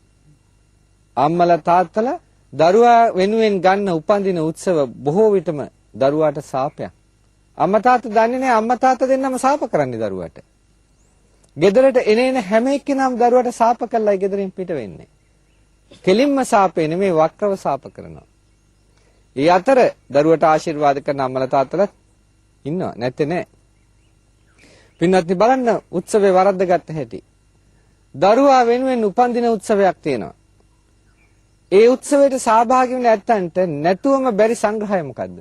Speaker 1: අම්මලා තාත්තලා දරුවා වෙනුවෙන් ගන්න උපන්දින උත්සව බොහෝ විටම දරුවාට සාපයක්. අම්මා තාත්තා දන්නේ නැහැ අම්මා තාත්තා දෙන්නම සාප කරන්නේ දරුවාට. ගෙදරට එනේන හැම එක්කෙනාම දරුවාට සාප කළායි ගෙදරින් පිට වෙන්නේ. කෙලින්ම සාපේ නෙමෙයි වක්‍රව සාප කරනවා. ඒ අතර දරුවට ආශිර්වාද කරන අම්මලා තාත්තලා ඉන්නවා නැත්තේ නෑ. පින්වත්නි බලන්න උත්සවේ වරද්දගත්ත හැටි. දරුවා වෙනුවෙන් උපන්දින උත්සවයක් තියෙනවා. ඒ උත්සවයට සහභාගී වෙන්න ඇත්තන්ට නැතුවම බැරි සංග්‍රහය මොකද්ද?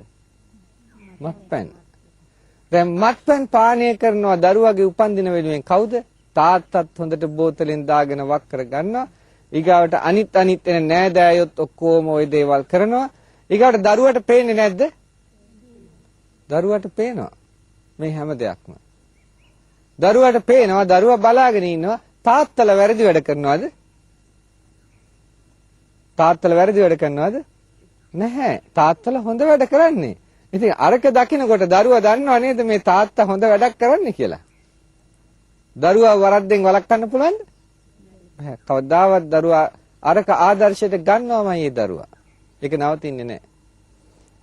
Speaker 1: මත්පැන්. දැන් මත්පැන් පානය කරනවා දරුවාගේ උපන්දින වෙනුවෙන් කවුද? තාත්තත් හොඳට බෝතලෙන් දාගෙන වක් කර ගන්නවා. ඊගාවට අනිත් එන නෑදෑයොත් ඔක්කොම ওই දේවල් කරනවා. ඊගාවට දරුවට පේන්නේ නැද්ද? දරුවට පේනවා මේ හැම දෙයක්ම. දරුවට පේනවා දරුවා බලාගෙන ඉන්නවා තාත්තලා වැරදි වැඩ කරනවද? තාත්තලා වැරදි වැඩ කරනවද? නැහැ. තාත්තලා හොඳ වැඩ කරන්නේ. ඉතින් අරක දකිනකොට දරුවා දන්නව නේද මේ තාත්තා හොඳ වැඩක් කරන්නේ කියලා. දරුවා වරද්දෙන් වළක්වන්න පුළුවන්ද? බෑ. කවදාවත් දරුවා අරක ආදර්ශයට ගන්නවමයි ඒ දරුවා. ඒක නවතින්නේ නැහැ.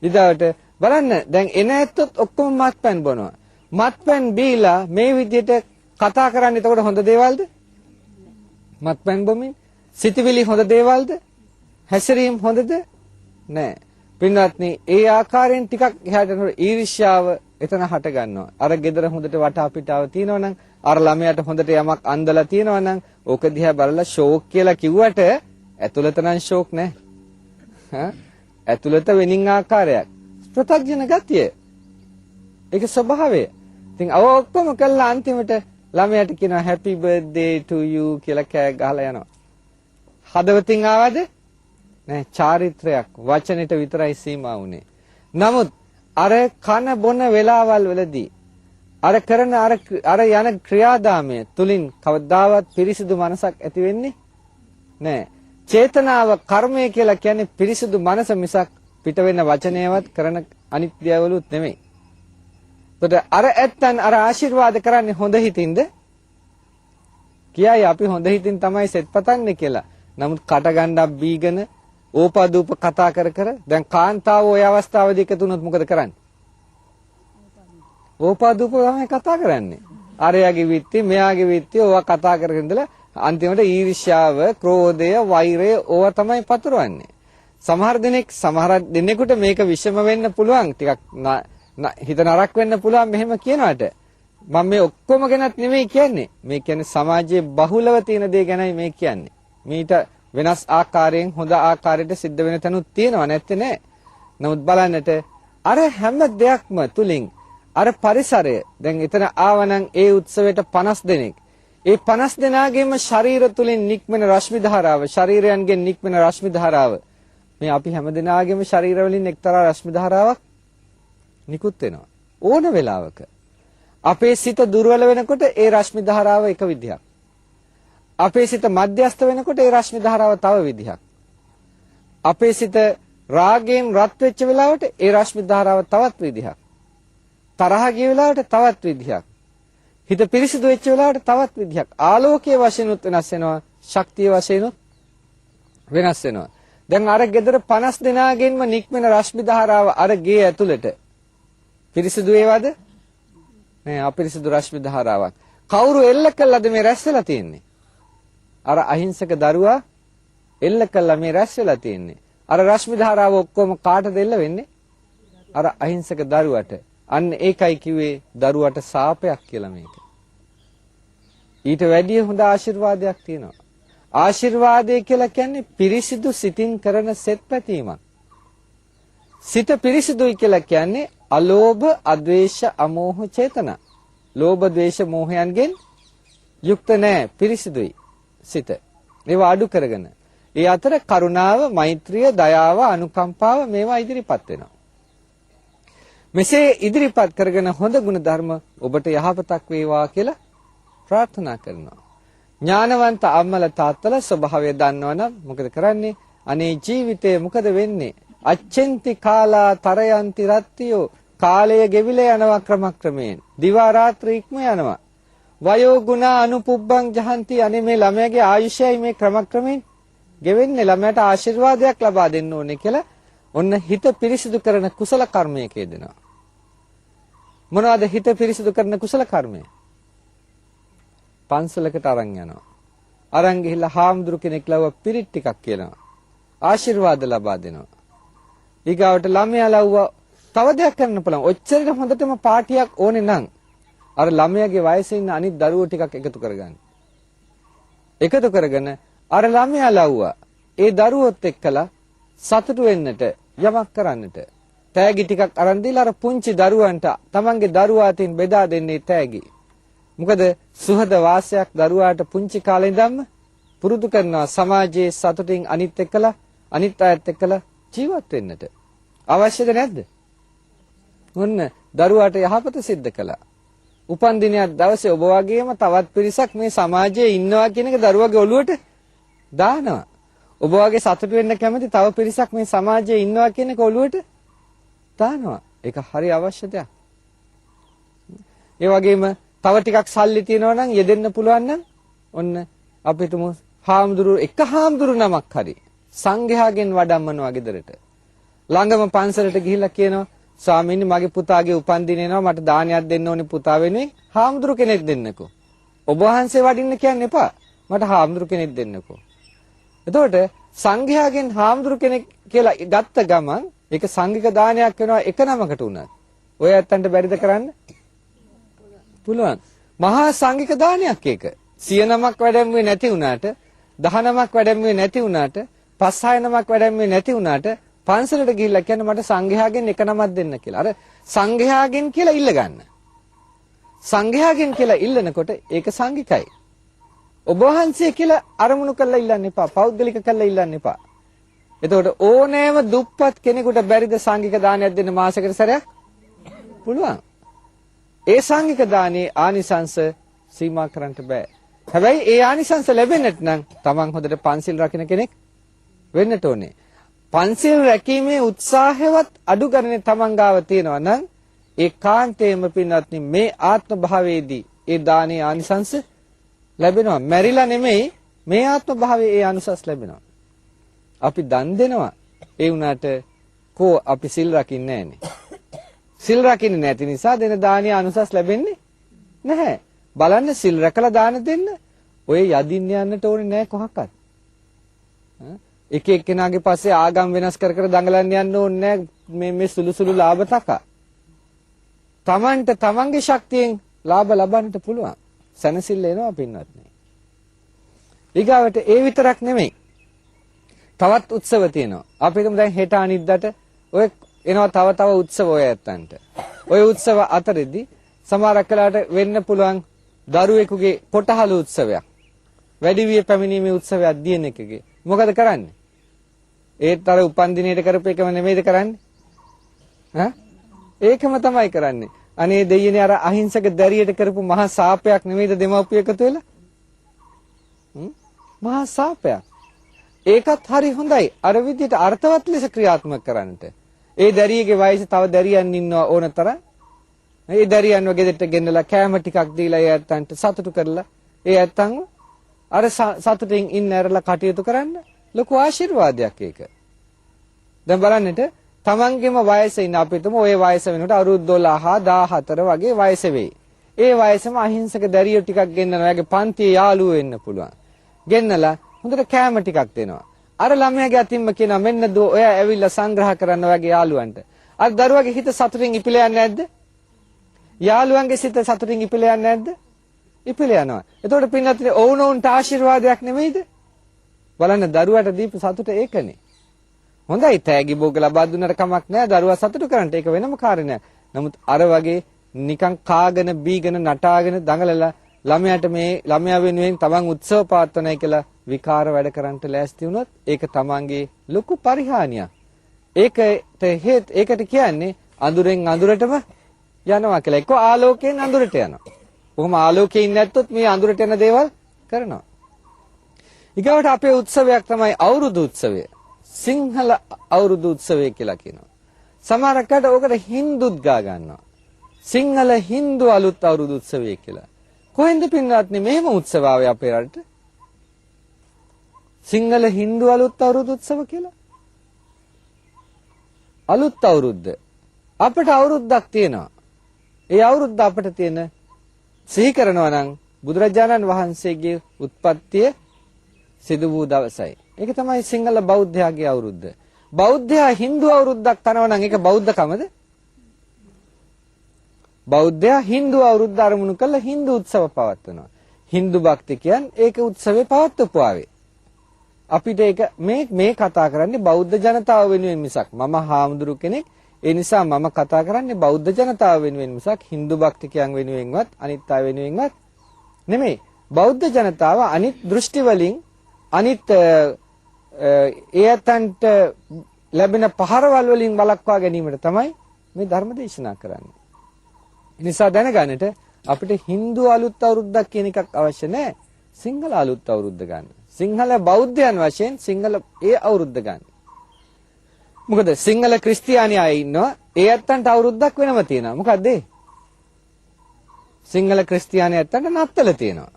Speaker 1: ඊදාට බලන්න දැන් එන ඇත්තොත් ඔක්කොම මත්පැන් බොනවා. මත්පැන් බීලා මේ විදිහට කතා කරන්නේ එතකොට හොඳ දේවල්ද? මත්පැන් බොමින් සිතවිලි හොඳ දේවල්ද? හැසිරීම හොඳද? නෑ. පින්වත්නි, ඒ ආකාරයෙන් ටිකක් එහාට යනකොට ඊර්ෂ්‍යාව එතන හට ගන්නවා. අර gedara හොඳට වටා පිටාව තියෙනවා නම්, අර ළමයාට හොඳට යමක් අන්දලා තියෙනවා නම්, ඕක දිහා බලලා ෂෝක් කියලා කිව්වට ඇතුළත නම් ෂෝක් නෑ. ඇතුළත වෙනින් ආකාරයක්. ප්‍රත්‍යඥ ගතිය. ඒක ස්වභාවය. ඉතින් අව ඔක්කොම කළා අන්තිමට ළමයාට කියනවා happy birthday to you කියලා කෑ ගහලා යනවා. හදවතින් ආවද? නෑ, චාරිත්‍රයක් වචනෙට විතරයි සීමා වුනේ. නමුත් අර කන බොන වෙලාවල් වලදී අර කරන අර යන ක්‍රියාදාමය තුලින් කවදාවත් පිරිසිදු මනසක් ඇති වෙන්නේ නෑ. චේතනාව කර්මය කියලා කියන්නේ පිරිසිදු මනස මිසක් පිට වෙන වචනයවත් කරන අනිත් දේවලුත් නෙමෙයි. එතකොට අර ඇත්තන් අර ආශිර්වාද කරන්නේ හොඳ හිතින්ද? කියයි අපි හොඳ හිතින් තමයි සෙත් පතන්නේ කියලා. නමුත් කට ගණ්ඩක් බීගෙන ඕපාදූප කතා කර දැන් කාන්තාව ওই අවස්ථාවේදී එකතු වුණොත් මොකද කරන්නේ? ඕපාදූප තමයි කතා කරන්නේ. අරයාගේ විත්ති මෙයාගේ විත්ති ඕවා කතා කරගෙන ඉඳලා අන්තිමට ඊර්ෂ්‍යාව, ක්‍රෝධය, වෛරය ඕවා තමයි පතුරවන්නේ. සමහර දිනෙකට මේක විෂම වෙන්න පුළුවන්. ටිකක් හිත නරක වෙන්න පුළුවන් මෙහෙම කියනවාට. මම මේ ඔක්කොම ගැනත් නෙමෙයි කියන්නේ. මේ කියන්නේ සමාජයේ බහුලව තියෙන දේ ගැනයි මේ කියන්නේ. මීට වෙනස් ආකාරයෙන් හොඳ ආකාරයට සිද්ධ වෙන තැනුත් තියෙනවා නැත්තේ නෑ. නමුත් බලන්නට අර හැම දෙයක්ම තුලින් අර පරිසරය දැන් එතන ආවනම් ඒ උත්සවයට 50 දෙනෙක්. ඒ 50 දෙනාගේම ශරීර තුලින් නික්මෙන රශ්මි ධාරාව, ශරීරයන්ගෙන් නික්මෙන රශ්මි ධාරාව මේ අපි හැම දෙනාගේම ශරීර වලින් එක්තරා රශ්මි ධාරාවක් නිකුත් වෙනවා. ඕන වෙලාවක අපේ සිත දුර්වල වෙනකොට ඒ රශ්මි ධාරාව එක විදිහක්. අපේ සිත මධ්‍යස්ත වෙනකොට ඒ රශ්මි ධාරාව තව විදිහක්. අපේ සිත රාගයෙන් රත් වෙච්ච වෙලාවට ඒ රශ්මි ධාරාව තවත් විදිහක්. තරහ ගිය වෙලාවට තවත් විදිහක්. හිත පිරිසිදු වෙච්ච වෙලාවට තවත් විදිහක්. ආලෝකයේ වශයෙන් උත් වෙනස් වෙනවා, ශක්තිය වශයෙන් උත් වෙනස් වෙනවා. දැන් අර gedara 50 දෙනාගෙන්ම නික්මෙන රශ්මි ධාරාව අර ගේ ඇතුළට පිරිසිදු වේවද? නෑ, අපිරිසිදු රශ්මි ධාරාවක්. කවුරු එල්ල කළාද මේ රැස් වෙලා තියෙන්නේ? අර අහිංසක දරුවා එල්ල කළා මේ රැස් වෙලා තියෙන්නේ. අර රශ්මි ධාරාව ඔක්කොම කාටද එල්ල වෙන්නේ? අර අහිංසක දරුවට. අන්න ඒකයි කිව්වේ දරුවට සාපයක් කියලා මේක. ඊට වැඩිය හොඳ ආශිර්වාදයක් තියෙනවා. ආශිර්වාදය කියලා කියන්නේ පිරිසිදු සිතින් කරන සෙත් පැතීමක්. සිත පිරිසිදුයි කියලා කියන්නේ අලෝභ, අද්වේෂ, අමෝහ චේතනා. ලෝභ, ද්වේෂ, මෝහයන්ගෙන් යුක්ත නැහැ, පිරිසිදුයි සිත. ඒවා අඩු කරගෙන. ඒ අතර කරුණාව, මෛත්‍රිය, දයාව, අනුකම්පාව මේවා ඉදිරිපත් වෙනවා. මෙසේ ඉදිරිපත් කරගෙන හොඳ ගුණ ධර්ම ඔබට යහපතක් වේවා කියලා ප්‍රාර්ථනා කරනවා. ඥානවන්ත අම්මලා තාත්තලා ස්වභාවය දන්නවනම් මොකද කරන්නේ? අනේ ජීවිතේ මොකද වෙන්නේ? අච්චෙන්ති කාලා තරයන්ති රත්තියෝ. කාලය ගෙවිලා යනවා ක්‍රමක්‍රමයෙන්. දිවා රාත්‍රී ඉක්ම යනවා. වයෝ ගුණ අනුපුබ්බං ජහන්ති. අනේ මේ ළමයාගේ ආයුෂයයි මේ ක්‍රමක්‍රමයෙන් ගෙවෙන්නේ. ළමයාට ආශිර්වාදයක් ලබා දෙන්න ඕනේ කියලා ඔන්න හිත පිරිසිදු කරන කුසල කර්මයක යෙදෙනවා. මොනවද හිත පිරිසිදු කරන කුසල කර්මය? පන්සලකට අරන් යනවා. අරන් ගිහිල්ලා හාමුදුරු කෙනෙක් ලව්ව පිරිත් ටිකක් කියනවා. ආශිර්වාද ලබා දෙනවා. ඊගාවට ළමයා ලව්ව තව දෙයක් කරන්න පුළුවන්. ඔච්චරට හොඳටම පාටියක් ඕනේ නම් අර ළමයාගේ වයසේ ඉන්න අනිත් දරුවෝ ටිකක් එකතු කරගන්න. එකතු කරගෙන අර ළමයා ලව්වා ඒ දරුවොත් එක්කලා සතුටු වෙන්නට යමක් කරන්නට තෑගි ටිකක් අරන් දීලා අර පුංචි දරුවන්ට තමන්ගේ දරුවා අතින් බෙදා දෙන්නේ තෑගි. මොකද සුහද වාසයක් දරුවාට පුංචි කාලේ ඉඳන්ම පුරුදු කරනවා සමාජයේ සතුටින් අනිත් එක්කලා අනිත් අයත් එක්කලා ජීවත් වෙන්නට. අවශ්‍යද නැද්ද? ඔන්න දරුවාට යහපත සිද්ධ කළා. උපන් දිනයක් දවසේ ඔබ වගේම තවත් පිරිසක් මේ සමාජයේ ඉන්නවා කියන එක දරුවගේ ඔළුවට දානවා. ඔබ වගේ සතුට වෙන්න කැමති තව පිරිසක් මේ සමාජයේ ඉන්නවා කියන එක ඔළුවට දානවා. ඒක හරි අවශ්‍ය දෙයක්. ඒ වගේම තව ටිකක් සල්ලි තියනවා නම් යෙදෙන්න පුළුවන් නම් ඔන්න අපිටම එක හාමුදුරු නමක් හරි සංඝයාගෙන් වඩම්මනවා ගෙදරට. ළඟම පන්සලට ගිහිල්ලා කියනවා ස්වාමීනි මගේ පුතාගේ උපන්දින එනවා මට දානයක් දෙන්න ඕනේ පුතා වෙනුවෙන් හාමුදුරු කෙනෙක් දෙන්නකෝ. ඔබ වහන්සේ වඩින්න කියන්න එපා. මට හාමුදුරු කෙනෙක් දෙන්නකෝ. එතකොට සංඝයාගෙන් හාමුදුරු කෙනෙක් කියලා ගත්ත ගමන් ඒක සංඝික දානයක් වෙනවා එක නමකට උනත්. ඔය ඇත්තන්ට බැරිද කරන්න? පුළුවන්. මහා සංඝික දානයක් ඒක. 100 නමක් වැඩමුවේ නැති වුණාට 10 නමක් වැඩමුවේ නැති වුණාට 5-6 නමක් වැඩමුවේ නැති වුණාට පන්සලට ගිහිල්ලා කියන්න මට සංඝයාගෙන් එක නමක් දෙන්න කියලා. අර සංඝයාගෙන් කියලා ඉල්ල ගන්න. සංඝයාගෙන් කියලා ඉල්ලනකොට ඒක සංඝිකයි. ඔබ වහන්සේ කියලා අරමුණු කරලා ඉල්ලන්න එපා. පෞද්ගලික කරලා ඉල්ලන්න එපා. එතකොට ඕනෑම දුප්පත් කෙනෙකුට බැරිද සංඝික දානයක් දෙන්න මාසෙකට සැරයක්? පුළුවන්. ඒ සංඝික දානේ ආනිසංස සීමා කරන්න බෑ. හැබැයි ඒ ආනිසංස ලැබෙන්නට නම් තමන් හොඳට පන්සිල් රකින්න කෙනෙක් වෙන්නට ඕනේ. පන්සිල් රැකීමේ උත්සාහවත් අඩු ගණනේ තමන් ගාව තියෙනවා නම් ඒ කාන්තේම පින්වත්නි මේ ආත්ම භාවයේදී ඒ දානේ ආනිසංස ලැබෙනවා. මැරිලා නෙමෙයි මේ ආත්ම භාවයේ ඒ ආනිසංස ලැබෙනවා. අපි දන් දෙනවා. ඒ වුණාට කෝ අපි සිල් රකින්නේ නැහනේ. සිල් රකින්නේ නැති නිසා දෙන දානේ ආනිසංස ලැබෙන්නේ නැහැ. බලන්න සිල් රැකලා දාන දෙන්න ඔය යදින්න යන්නට ඕනේ නැහැ කොහක්වත්. එක එක්කෙනාගේ පස්සේ ආගම් වෙනස් කර කර දඟලන්න යන්න ඕනේ නැහැ මේ සුළු සුළු ලාභ තකා. තමන්ට තමන්ගේ ශක්තියෙන් ලාභ ලබන්නට පුළුවන්. සැනසෙල්ල එනවා පින්වත්නි. ඊගාවට ඒ විතරක් නෙමෙයි. තවත් උත්සව තියෙනවා. අපි හිතමු දැන් හෙට අනිද්දාට ඔය එනවා තව උත්සව ඔය ඇත්තන්ට. ඔය උත්සව අතරෙදි සමහරක් වෙලාවට වෙන්න පුළුවන් දරුවෙකුගේ පොටහල උත්සවයක්. වැඩිවිය පැමිණීමේ උත්සවයක් දින එකගේ. මොකද කරන්නේ? ඒත් අර උපන් දිනේට කරපු එකම නෙමෙයිද කරන්නේ? ඒකම තමයි කරන්නේ. අනේ දෙයියනේ අර අහිංසක දැරියට කරපු මහා සාපයක් නෙමෙයිද දෙමව්පිය එකතු වෙලා? මහා සාපයක්. ඒකත් හරි හොඳයි. අර විදිහට අර්ථවත් ලෙස ක්‍රියාත්මක කරන්නට. ඒ දැරියගේ වයසේ තව දැරියන් ඉන්නවා ඕන තරම්. ඒ දැරියන්ව ගෙදරට ගෙන්නලා කෑම ටිකක් දීලා ඒ ඇත්තන්ට සතුටු කරලා ඒ ඇත්තන්ව අර සතුටින් ඉන්න ඇරලා කටයුතු කරන්න ලොකු ආශිර්වාදයක් ඒක. දැන් බලන්නට තමන්ගේම වයසේ ඉන්න අපිටම ওই වයස වෙනකොට අවුරුදු 12 14 වගේ වයස වෙයි. ඒ වයසේම අහිංසක දැරියෝ ටිකක් ගෙන්නනවා. එයාගේ පන්තියේ යාළුවෝ වෙන්න පුළුවන්. ගෙන්නලා හොඳට කෑම ටිකක් දෙනවා. අර ළමයාගේ අතින්ම කියනවා මෙන්න දෝ ඔයා ඇවිල්ලා සංග්‍රහ කරන්න ඔයාගේ යාළුවන්ට. අර දරුවාගේ හිත සතුටින් ඉපිලා යන්නේ නැද්ද? යාළුවන්ගේ සිත සතුටින් ඉපිලා යන්නේ නැද්ද? ඉපිලා යනවා. එතකොට පින්වත්නි ඔවුනොවුන්ට ආශිර්වාදයක් නෙමෙයිද? බලන්න දරුවාට දීපු සතුට ඒකනේ. හොඳයි තෑගි භෝග ලබා දුන්නට කමක් නැහැ දරුවා සතුටු කරන්න. ඒක වෙනම කාරණයක්. නමුත් අර වගේ නිකන් කාගෙන බීගෙන නටාගෙන දඟලලා ළමයාට මේ ළමයා වෙනුවෙන් තමන් උත්සව පාත්වනයි කියලා විකාර වැඩ කරන්නට ලෑස්ති වුණොත් ඒක තමන්ගේ ලොකු පරිහානියක්. ඒකට කියන්නේ අඳුරෙන් අඳුරටම යනවා කියලා. එක්ක ආලෝකයෙන් අඳුරට යනවා. කොහොම ආලෝකයේ ඉන්නේ නැත්තොත් මේ අඳුරට යන දේවල් කරනවා. ඊගොට අපේ උත්සවයක් තමයි අවුරුදු උත්සවය. සිංහල අවුරුදු උත්සවය කියලා කියනවා. සමහරකට ඕකට හින්දුත් ගා ගන්නවා. සිංහල හින්දු අලුත් අවුරුදු උත්සවය කියලා. කොහෙන්ද පින්වත්නි මෙහෙම උත්සව ආවේ අපේ රටට? සිංහල හින්දු අලුත් අවුරුදු උත්සව කියලා. අලුත් අවුරුද්ද. අපිට අවුරුද්දක් තියෙනවා. ඒ අවුරුද්ද අපිට තියෙන සිහි කරනවා නම් බුදුරජාණන් වහන්සේගේ උත්පත්තිය සිදු වූ දවසයි. ඒක තමයි සිංහල බෞද්ධයාගේ අවුරුද්ද. බෞද්ධයා හින්දු අවුරුද්දක් කරනවා නම් ඒක බෞද්ධකමද? බෞද්ධයා හින්දු අවුරුද්ද අරමුණු කරලා හින්දු උත්සව පවත්වනවා. හින්දු භක්තිකයන් ඒක උත්සවේ පවත්වපු ආවේ. අපිට ඒක මේ කතා කරන්නේ බෞද්ධ ජනතාව වෙනුවෙන් මිසක් මම හාමුදුරු කෙනෙක් ඒ නිසා මම කතා කරන්නේ බෞද්ධ ජනතාව වෙනුවෙන් මිසක් හින්දු භක්තිකයන් වෙනුවෙන්වත් අනිත් අය වෙනුවෙන්වත් නෙමෙයි. බෞද්ධ ජනතාව අනිත් දෘෂ්ටි වලින් අනිත් ඒතන්ට ලැබෙන පහරවල් වලින් වළක්වා ගැනීමට තමයි මේ ධර්ම දේශනා කරන්නේ. ඒ නිසා දැනගන්නට අපිට හින්දු අලුත් අවුරුද්දක් කියන එකක් අවශ්‍ය නැහැ. සිංහල අලුත් අවුරුද්ද ගන්න. සිංහල බෞද්ධයන් වශයෙන් සිංහල ඒ අවුරුද්ද ගන්න. මොකද සිංහල ක්‍රිස්තියානි අය ඉන්නවා ඒ ඇත්තන්ට අවුරුද්දක් වෙනම තියෙනවා. මොකද්ද ඒ? සිංහල ක්‍රිස්තියානි ඇත්තන්ට නත්තල තියෙනවා.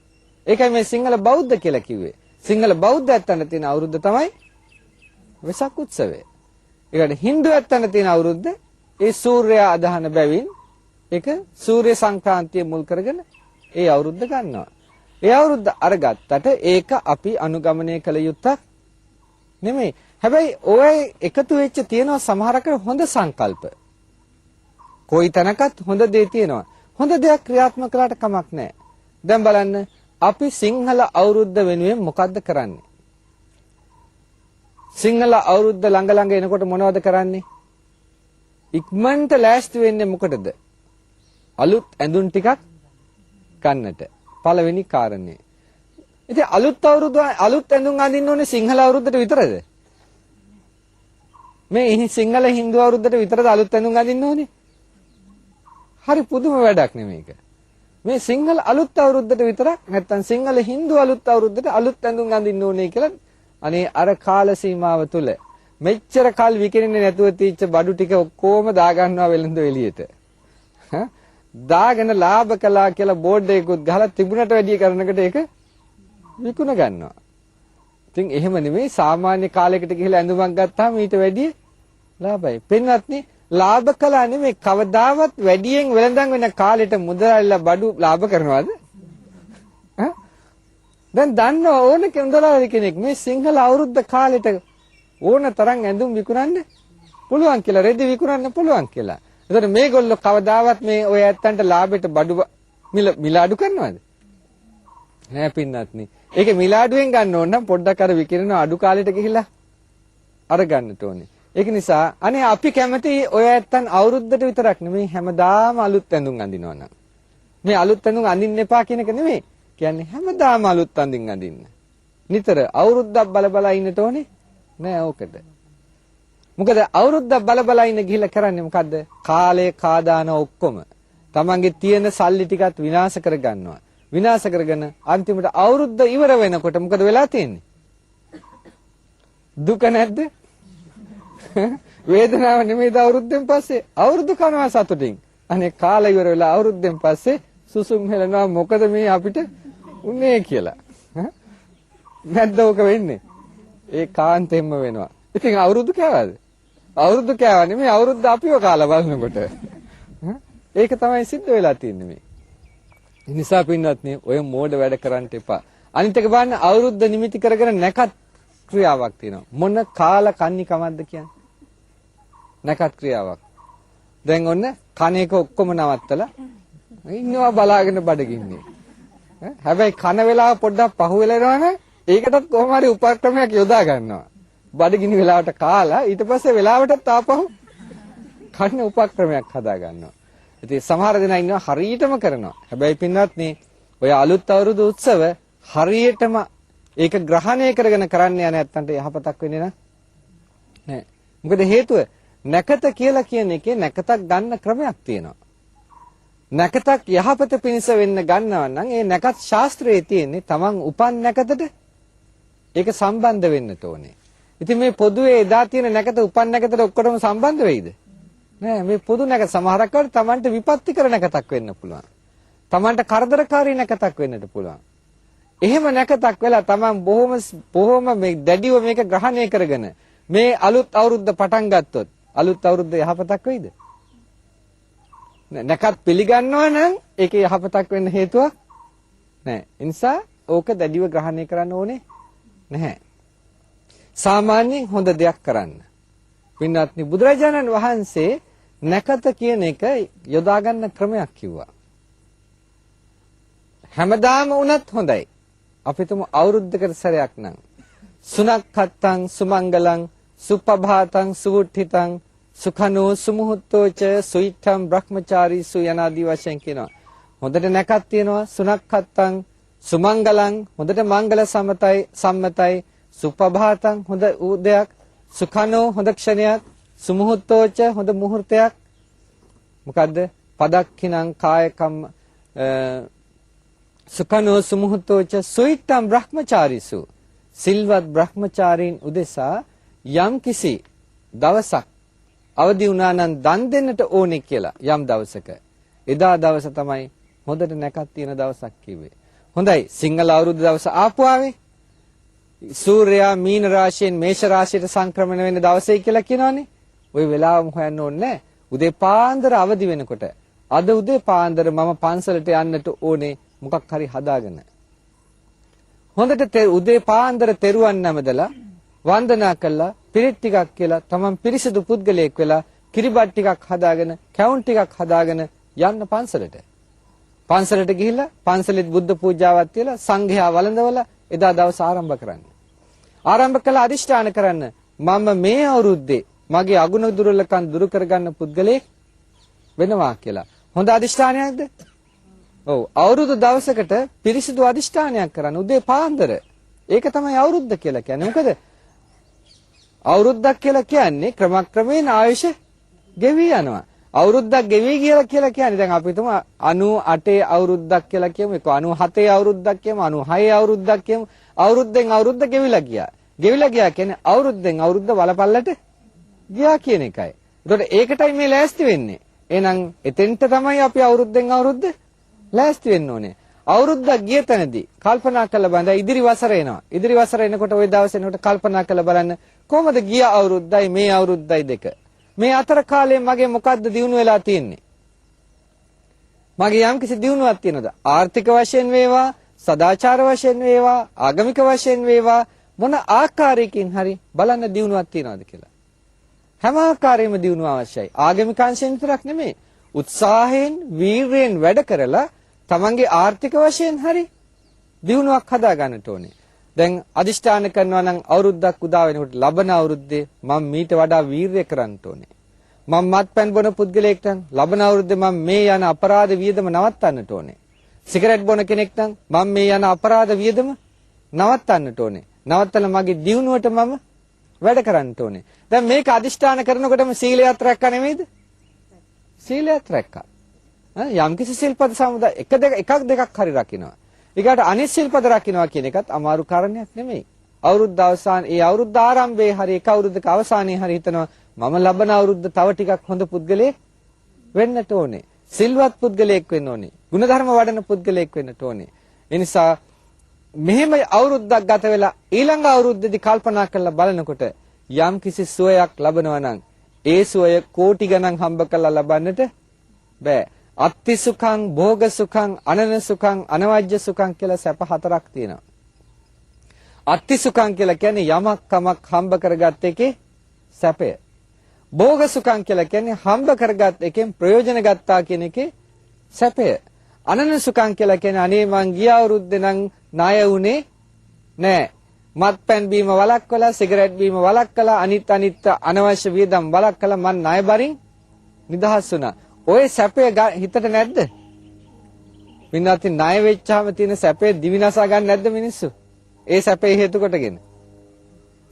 Speaker 1: ඒකයි මේ සිංහල බෞද්ධ කියලා කිව්වේ. සිංහල බෞද්ධ ඇත්තන්ට තියෙන අවුරුද්ද තමයි වෙසක් උත්සවය. ඒකට හින්දු ඇත්තන්ට තියෙන අවුරුද්ද ඒ සූර්යයා අදහන බැවින් ඒක සූර්ය සංක්‍රාන්තිය මුල් කරගෙන ඒ අවුරුද්ද ගන්නවා. ඒ අවුරුද්ද අරගත්තට ඒක අපි අනුගමනය කළ යුත්තක් නෙමෙයි. හැබැයි ඔය එකතු වෙච්ච තියෙනවා සමහරකට හොඳ සංකල්ප. කොයි තැනකත් හොඳ දේ තියෙනවා. හොඳ දෙයක් ක්‍රියාත්මක කළාට කමක් නැහැ. දැන් බලන්න අපි සිංහල අවුරුද්ද වෙනුවෙන් මොකද්ද කරන්නේ? සිංහල අවුරුද්ද ළඟ ළඟ එනකොට මොනවද කරන්නේ? ඉක්මනට ලෑස්ති වෙන්නේ මොකටද? අලුත් ඇඳුම් ටිකක් ගන්නට. පළවෙනි කාරණේ. ඉතින් අලුත් ඇඳුම් අඳින්න ඕනේ සිංහල අවුරුද්දට විතරද? මේ සිංහල හින්දු අවුරුද්දට විතරද අලුත් ඇඳුම් අඳින්න ඕනේ? හරි පුදුම වැඩක් නෙමේක. මේ සිංහල අලුත් අවුරුද්දට විතරක් නැත්තම් සිංහල හින්දු අලුත් අවුරුද්දට අලුත් ඇඳුම් අඳින්න ඕනේ කියලා අනේ අර කාල සීමාව තුල මෙච්චර කල් විකිරෙන්නේ නැතුව තීච්ච බඩු ටික ඔක්කොම දාගන්නවා වෙළඳ එළියට. දාගෙන ලාභ කළා කියලා බෝඩ් එකකුත් ගහලා තිබුණට වැඩිය කරනකට ඒක විකුණ ගන්නවා. ඉතින් එහෙම නෙමෙයි සාමාන්‍ය කාලයකට ගිහලා ඇඳුමක් ගත්තාම ඊට වැඩිය ලාභයි. පින්වත්නි ලාභ කළා නෙමෙයි කවදාවත් වැඩියෙන් වෙළඳන් වෙන කාලෙට මුදලාලිලා බඩු ලාභ කරනවද? දැන් දන්න ඕන කෙනෙක් මේ සිංහල අවුරුද්ද කාලෙට ඕන තරම් ඇඳුම් විකුණන්න පුළුවන් කියලා රෙදි විකුණන්න පුළුවන් කියලා. එතකොට මේගොල්ලෝ කවදාවත් මේ ඔය ඇත්තන්ට ලාභයට බඩු මිල අඩු කරනවද? නෑ පින්නත්නි. ඒකේ මිල අඩුවෙන් ගන්න ඕන නම් පොඩ්ඩක් අර විකිරෙන අඩු කාලෙට ගිහිලා අර ගන්නට ඕනේ. ඒක නිසා අනේ අපි කැමති ඔය ඇත්තන් අවුරුද්දට විතරක් නෙමෙයි හැමදාම අලුත් ඇඳුම් අඳිනවා නම්. මේ අලුත් ඇඳුම් අඳින්න එපා කියන එක නෙමෙයි. කියන්නේ හැමදාම අලුත් අඳින්න අඳින්න. නිතර අවුරුද්දක් බල ඉන්නට ඕනේ නෑ ඕකට. මොකද අවුරුද්දක් බල ඉන්න ගිහිල්ලා කරන්නේ මොකද්ද? කාලය කාදාන ඔක්කොම තමන්ගේ තියෙන සල්ලි ටිකත් විනාශ කරගන්නවා. විනාශ කරගෙන අන්තිමට අවුරුද්ද ඉවර වෙනකොට මොකද වෙලා තියෙන්නේ? දුක නැද්ද? වේදනාව නෙමෙයිද අවුරුද්දෙන් පස්සේ? අවුරුදු කනවා සතුටින්. අනේ කාලය ඉවර වෙලා අවුරුද්දෙන් පස්සේ සුසුම් හෙලනවා මොකද මේ අපිට උනේ කියලා. නැද්ද ඕක වෙන්නේ? ඒ කාන්තෙන්ම වෙනවා. ඉතින් අවුරුදු කෑවද? අවුරුදු කෑවා නෙමෙයි අවුරුද්ද අපිව කාලා බලනකොට. ඒක තමයි සිද්ධ වෙලා තියෙන්නේ මේ. ඒ නිසා පින්වත්නි ඔය මෝඩ වැඩ කරන්න එපා. අනිත් එක බලන්න අවුරුද්ද නිමිති කරගෙන නැකත් ක්‍රියාවක් තියෙනවා. මොන කාලා කන්නි කමක්ද කියන්නේ? නැකත් ක්‍රියාවක්. දැන් ඔන්න කන එක ඔක්කොම නවත්තලා ඉන්නවා බලාගෙන බඩගින්නේ. හැබැයි කන වෙලාව පොඩ්ඩක් පහු වෙලා යනවනේ ඒකටත් කොහොම හරි උපක්‍රමයක් යොදා ගන්නවා. බඩගිනි වෙලාවට කාලා ඊට පස්සේ වෙලාවටත් ආපහු කන්න උපක්‍රමයක් හදා ගන්නවා. ඉතින් සමහර දෙනා ඉන්නවා හරියටම කරනවා. හැබැයි පින්වත්නි ඔය අලුත් අවුරුදු උත්සව හරියටම ඒක ග්‍රහණය කරගෙන කරන්න යන නැත්තන්ට යහපතක් වෙන්නේ නැහැ. මොකද හේතුව නැකත කියලා කියන එකේ නැකතක් ගන්න ක්‍රමයක් තියෙනවා. නැකතක් යහපත පිණිස වෙන්න ගන්නවා නම් ඒ නැකත් ශාස්ත්‍රයේ තියෙන්නේ තමන් උපන් නැකතට ඒක සම්බන්ධ වෙන්නට ඕනේ. ඉතින් මේ පොදුවේ එදා තියෙන නැකත උපන් නැකතට ඔක්කොටම සම්බන්ධ වෙයිද? නෑ. මේ පොදු නැකත සමහරක් වෙලාවට තමන්ට විපත්ති කර නැකතක් වෙන්න පුළුවන්. තමන්ට කරදරකාරී නැකතක් වෙන්නට පුළුවන්. එහෙම නැකතක් වෙලා තමන් බොහොම මේ දැඩිව මේක ග්‍රහණය කරගෙන මේ අලුත් අවුරුද්ද පටන් ගත්තොත් අලුත් අවුරුද්ද යහපතක් වෙයිද? නැකත් පිළිගන්නවා නම් ඒකේ යහපතක් වෙන්න හේතුවක් නැහැ. ඒ නිසා ඕක දැඩිව ග්‍රහණය කරන්න ඕනේ නැහැ. සාමාන්‍යයෙන් හොඳ දෙයක් කරන්න. පින්වත්නි බුදුරජාණන් වහන්සේ නැකත කියන එක යොදා ගන්න ක්‍රමයක් කිව්වා. හැමදාම වුණත් හොඳයි. අපි තුමු අවුරුද්දකට සැරයක් නම් සුනක්ඛත්තං සුමංගලං සුපභාතං සුවුට්ඨිතං සුඛනෝ සුමුහුත්තෝච සුයිත්තම් බ්‍රහ්මචාරීසු යනාදී වශයෙන් කියනවා. හොඳට නැකත් තියෙනවා සුනක්ඛත්තං සුමංගලං හොඳට මංගල සම්මතයි සුපභාතං හොඳ උදයක් සුඛනෝ හොඳ ක්ෂණයක් සුමුහුත්තෝච හොඳ මුහුර්තයක් මොකද්ද පදක්ඛිනං කායකම් සුඛනෝ සුමුහුත්තෝච සුයිත්තම් බ්‍රහ්මචාරීසු සිල්වත් බ්‍රහ්මචාරීන් උදෙසා යම් කිසි දවසක් අවදි වුණා නම් දන් දෙන්නට ඕනේ කියලා යම් දවසක එදා දවස තමයි හොඳට නැකත් තියෙන දවසක් කිව්වේ. හොඳයි සිංහල අවුරුදු දවස ආපු ආවේ සූර්යයා මීන රාශියෙන් මේෂ රාශියට සංක්‍රමණය වෙන දවසේ කියලා කියනවනේ. ওই වෙලාවම හොයන්න ඕනේ නැහැ. උදේ පාන්දර අවදි වෙනකොට අද උදේ පාන්දර මම පන්සලට යන්නට ඕනේ මොකක් හරි හදාගෙන. හොඳට උදේ පාන්දර තෙරුවන් නැමදලා වන්දනා කළා පිරිත් ටිකක් කියලා තමන් පිරිසිදු පුද්ගලයෙක් වෙලා කිරිබත් ටිකක් හදාගෙන කැවුම් ටිකක් හදාගෙන යන්න පන්සලට. පන්සලට ගිහිල්ලා පන්සලෙත් බුද්ධ පූජාවක් තියලා සංඝයා වළඳවලා එදා දවස ආරම්භ කරන්න. ආරම්භ කළ අදිෂ්ඨාන කරන්න මම මේ අවුරුද්දේ මගේ අගුණ දුර්වලකම් දුරු කරගන්න පුද්ගලයෙක් වෙනවා කියලා. හොඳ අදිෂ්ඨානයක්ද? ඔව්. අවුරුදු දවසකට පිරිසිදු අදිෂ්ඨානයක් කරන්න උදේ පාන්දර. ඒක තමයි අවුරුද්ද කියලා කියන්නේ. මොකද අවුරුද්දක් කියලා කියන්නේ ක්‍රමක්‍රමයෙන් ආයුෂ ගෙවි යනවා. අවුරුද්දක් ගෙවි කියලා කියන්නේ දැන් අපි හිතමු 98 අවුරුද්දක් කියලා කියමු. ඒක 97 අවුරුද්දක් කියමු. 96 අවුරුද්දක් කියමු. අවුරුද්දෙන් අවුරුද්ද ගෙවිලා ගියා. ගෙවිලා ගියා කියන්නේ අවුරුද්දෙන් අවුරුද්ද වලපල්ලට ගියා කියන එකයි. ඒතකොට ඒකටයි මේ ලෑස්ති වෙන්නේ. එහෙනම් එතෙන්ට තමයි අපි අවුරුද්දෙන් අවුරුද්ද ලෑස්ති වෙන්න ඕනේ. අවුරුද්දක් ගිය තැනදී කල්පනා කරලා බලන්න ඉදිරි වසර එනවා. ඉදිරි වසර එනකොට ওই දවස් එනකොට කල්පනා කරලා බලන්න කොහොමද ගිය අවුරුද්දයි මේ අවුරුද්දයි දෙක. මේ අතර කාලේ මගේ මොකද්ද දියුණු වෙලා තියෙන්නේ? මගේ යම්කිසි දියුණුවක් තියෙනවද? ආර්ථික වශයෙන් වේවා, සදාචාර වශයෙන් වේවා, ආගමික වශයෙන් වේවා මොන ආකාරයකින් හරි බලන්න දියුණුවක් තියෙනවද කියලා. හැම ආකාරයෙන්ම දියුණුව අවශ්‍යයි. ආගමික අංශයෙන් විතරක් නෙමෙයි. උත්සාහයෙන්, වීර්යයෙන් වැඩ කරලා තමන්ගේ ආර්ථික වශයෙන් හරි දියුණුවක් හදා ගන්නට ඕනේ. දැන් අදිෂ්ඨාන කරනවා නම් අවුරුද්දක් උදා වෙනකොට ලබන අවුරුද්දේ මම මීට වඩා වීර්ය කරන්න ඕනේ. මම මත්පැන් බොන පුද්ගලයෙක් නම් ලබන අවුරුද්දේ මම මේ යන අපරාධ වියදම නවත්තන්නට ඕනේ. සිගරට් බොන කෙනෙක් නම් මම මේ යන අපරාධ වියදම නවත්තන්නට ඕනේ. නවත්තලා මගේ දියුණුවට මම වැඩ කරන්නට ඕනේ. දැන් මේක අදිෂ්ඨාන කරනකොටම සීලයත් රැක්කා නෙමෙයිද? සීලයත් රැක්කා. යම්කිසි සිල්පද සමුදා එකක් දෙකක් හරි රකින්නවා. ඊගාට අනිත් සිල්පද රකින්නවා කියන එකත් අමාරු කාරණයක් නෙමෙයි. අවුරුද්ද අවසාන ඒ අවුරුද්ද ආරම්භයේ හරි එක අවුරුද්දක අවසානයේ හරි හිතනවා මම ලබන අවුරුද්ද තව ටිකක් හොඳ පුද්ගලයෙක් වෙන්නට ඕනේ. සිල්වත් පුද්ගලයෙක් වෙන්න ඕනේ. ගුණධර්ම වඩන පුද්ගලයෙක් වෙන්නට ඕනේ. ඒ නිසා මෙහෙම අවුරුද්දක් ගත වෙලා ඊළඟ අවුරුද්දේදී කල්පනා කරලා බලනකොට යම්කිසි සුවයක් ලබනවා නම් ඒ සුවය කෝටි ගණන් හම්බ කරලා ලබන්නට බෑ. අත්ති සුඛං, භෝග සුඛං, අනන සුඛං, අනවජ්‍ය සුඛං කියලා සැප හතරක් තියෙනවා. අත්ති සුඛං කියලා කියන්නේ යමක් කමක් හම්බ කරගත් එකේ සැපය. භෝග සුඛං කියලා කියන්නේ හම්බ කරගත් එකෙන් ප්‍රයෝජන ගත්තා කියන එකේ සැපය. අනන සුඛං කියලා කියන්නේ අනේ මං ගිය අවුරුද්දේ නම් ණය උනේ නෑ. මත්පැන් බීම වළක්වලා, සිගරට් බීම වළක්වලා, අනිත් අනවශ්‍ය වියදම් වළක්වලා මං ණය බරින් නිදහස් වුණා. ඔය සැපය හිතට නැද්ද? මිනිහත් ණය වෙච්චාම තියෙන සැපේ දිවිනසා ගන්න නැද්ද මිනිස්සු? ඒ සැපේ හේතු කොටගෙන.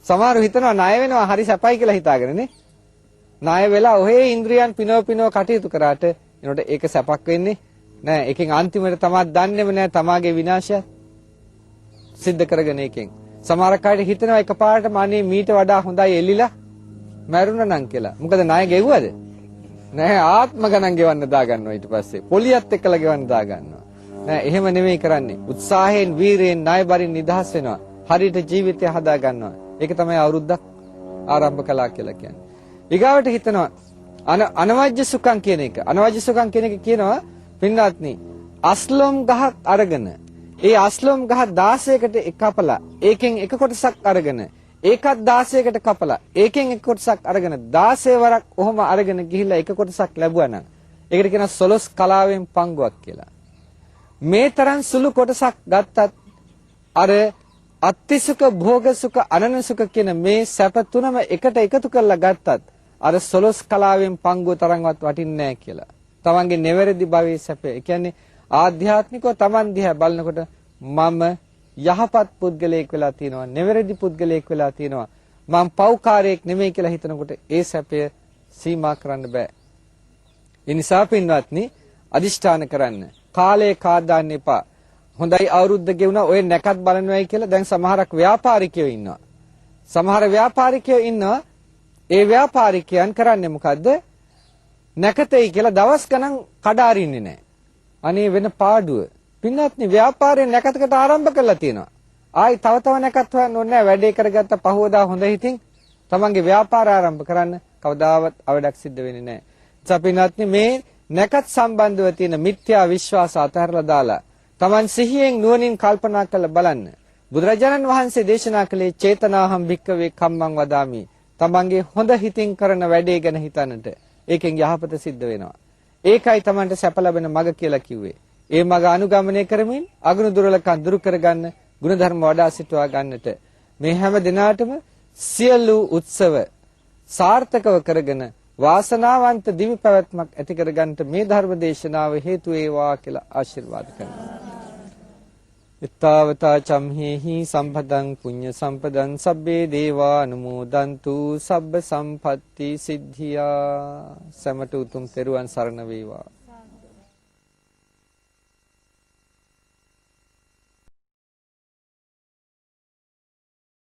Speaker 1: සමහරව හිතනවා ණය වෙනවා හරි සැපයි කියලා හිතාගෙන නේ. ණය වෙලා ඔහේ ඉන්ද්‍රියන් පිනව කටයුතු කරාට එනකොට ඒක සැපක් වෙන්නේ නෑ. එකෙන් අන්තිමට තමා දන්නේම නෑ තමාගේ විනාශය සිද්ධ කරගෙන එකෙන්. සමහර කාට හිතනවා එකපාරටම අනේ මීට වඩා හොඳයි එල්ලිලා මැරුණා නම් කියලා. මොකද ණය ගෙවුවද? නෑ ආත්ම ගණන් ගෙවන්න දාගන්නවා ඊට පස්සේ. පොලියත් එක්කලා ගෙවන්න දාගන්නවා. නෑ එහෙම නෙමෙයි කරන්නේ. උත්සාහයෙන් වීරයෙන් ණය බරින් නිදහස් වෙනවා. හරියට ජීවිතය හදා ගන්නවා. ඒක තමයි අවුරුද්දක් ආරම්භ කළා කියලා කියන්නේ. ඊගාවට හිතනවා අනවජ්‍ය සුඛං කියන එක. අනවජ්‍ය සුඛං කියන එක කියනවා පින්වත්නි අස්ලොම් ගහක් අරගෙන ඒ අස්ලොම් ගහ 16කට කපලා ඒකෙන් එක කොටසක් අරගෙන ඒකත් 16කට කපලා ඒකෙන් එක කොටසක් අරගෙන 16 වරක් ඔහොම අරගෙන ගිහිල්ලා එක කොටසක් ලැබුවා නම් ඒකට කියනවා සොලොස් කලාවෙන් පංගුවක් කියලා. මේ තරම් සුළු කොටසක් ගත්තත් අර අත්තිසුක භෝගසුක අනනසුක කියන මේ සැප තුනම එකට එකතු කරලා ගත්තත් අර සොලොස් කලාවෙන් පංගුව තරම්වත් වටින්නේ නැහැ කියලා. තමන්ගේ නෙවැරදි භවයේ සැපේ. ඒ කියන්නේ ආධ්‍යාත්මිකව තමන් දිහා බලනකොට මම යහපත් පුද්ගලයෙක් වෙලා තියෙනවා, නෙවැරදි පුද්ගලයෙක් වෙලා තියෙනවා, මම පව්කාරයෙක් නෙමෙයි කියලා හිතනකොට ඒ සැපය සීමා කරන්න බෑ. ඒ නිසා පින්වත්නි අදිෂ්ඨාන කරන්න. කාලේ කාදාන්න එපා. හොඳයි අවුරුද්ද ගෙවුණා ඔය නැකත් බලනවායි කියලා දැන් සමහරක් ව්‍යාපාරිකයෝ ඉන්නවා. සමහර ව්‍යාපාරිකයෝ ඉන්නවා. ඒ ව්‍යාපාරිකයන් කරන්නේ මොකද්ද? නැකතයි කියලා දවස් ගණන් කඩ අරින්නේ නැහැ. අනේ වෙන පාඩුව. පින්වත්නි ව්‍යාපාරයෙන් නැකතකට ආරම්භ කරලා තියෙනවා. ආයි තව නැකත් හොයන්න ඕනේ නැහැ. වැඩේ කරගත්ත පහවදා හොඳ හිතින් තමන්ගේ ව්‍යාපාර ආරම්භ කරන්න කවදාවත් අවඩක් සිද්ධ වෙන්නේ නැහැ. නිසා පින්වත්නි මේ නැකත් සම්බන්ධව තියෙන මිත්‍යා විශ්වාස අතහැරලා දාලා තමන් සිහියෙන් නුවණින් කල්පනා කරලා බලන්න. බුදුරජාණන් වහන්සේ දේශනා කළේ චේතනාහම් භික්කවේ කම්මං වදාමි. තමන්ගේ හොඳ හිතින් කරන වැඩේ ගැන හිතන්නට. ඒකෙන් යහපත සිද්ධ වෙනවා. ඒකයි තමන්ට සැප ලැබෙන මඟ කියලා කිව්වේ. ඒ මඟ අනුගමනය කරමින් අගුණ දුර්වලකම් දුරු කරගන්න, ගුණධර්ම වඩා සිටවා ගන්නට මේ හැම දිනාටම සියලු උත්සව සාර්ථකව කරගෙන වාසනාවන්ත දිවි පැවැත්මක් ඇති කරගන්නට මේ ධර්ම දේශනාව හේතු වේවා කියලා ආශිර්වාද කරනවා. ittavata camhehi sampadaං puñña sampadan sabbe deva anumodantu sabba sampatti siddhiya. සමට උතුම් තෙරුවන් සරණ වේවා.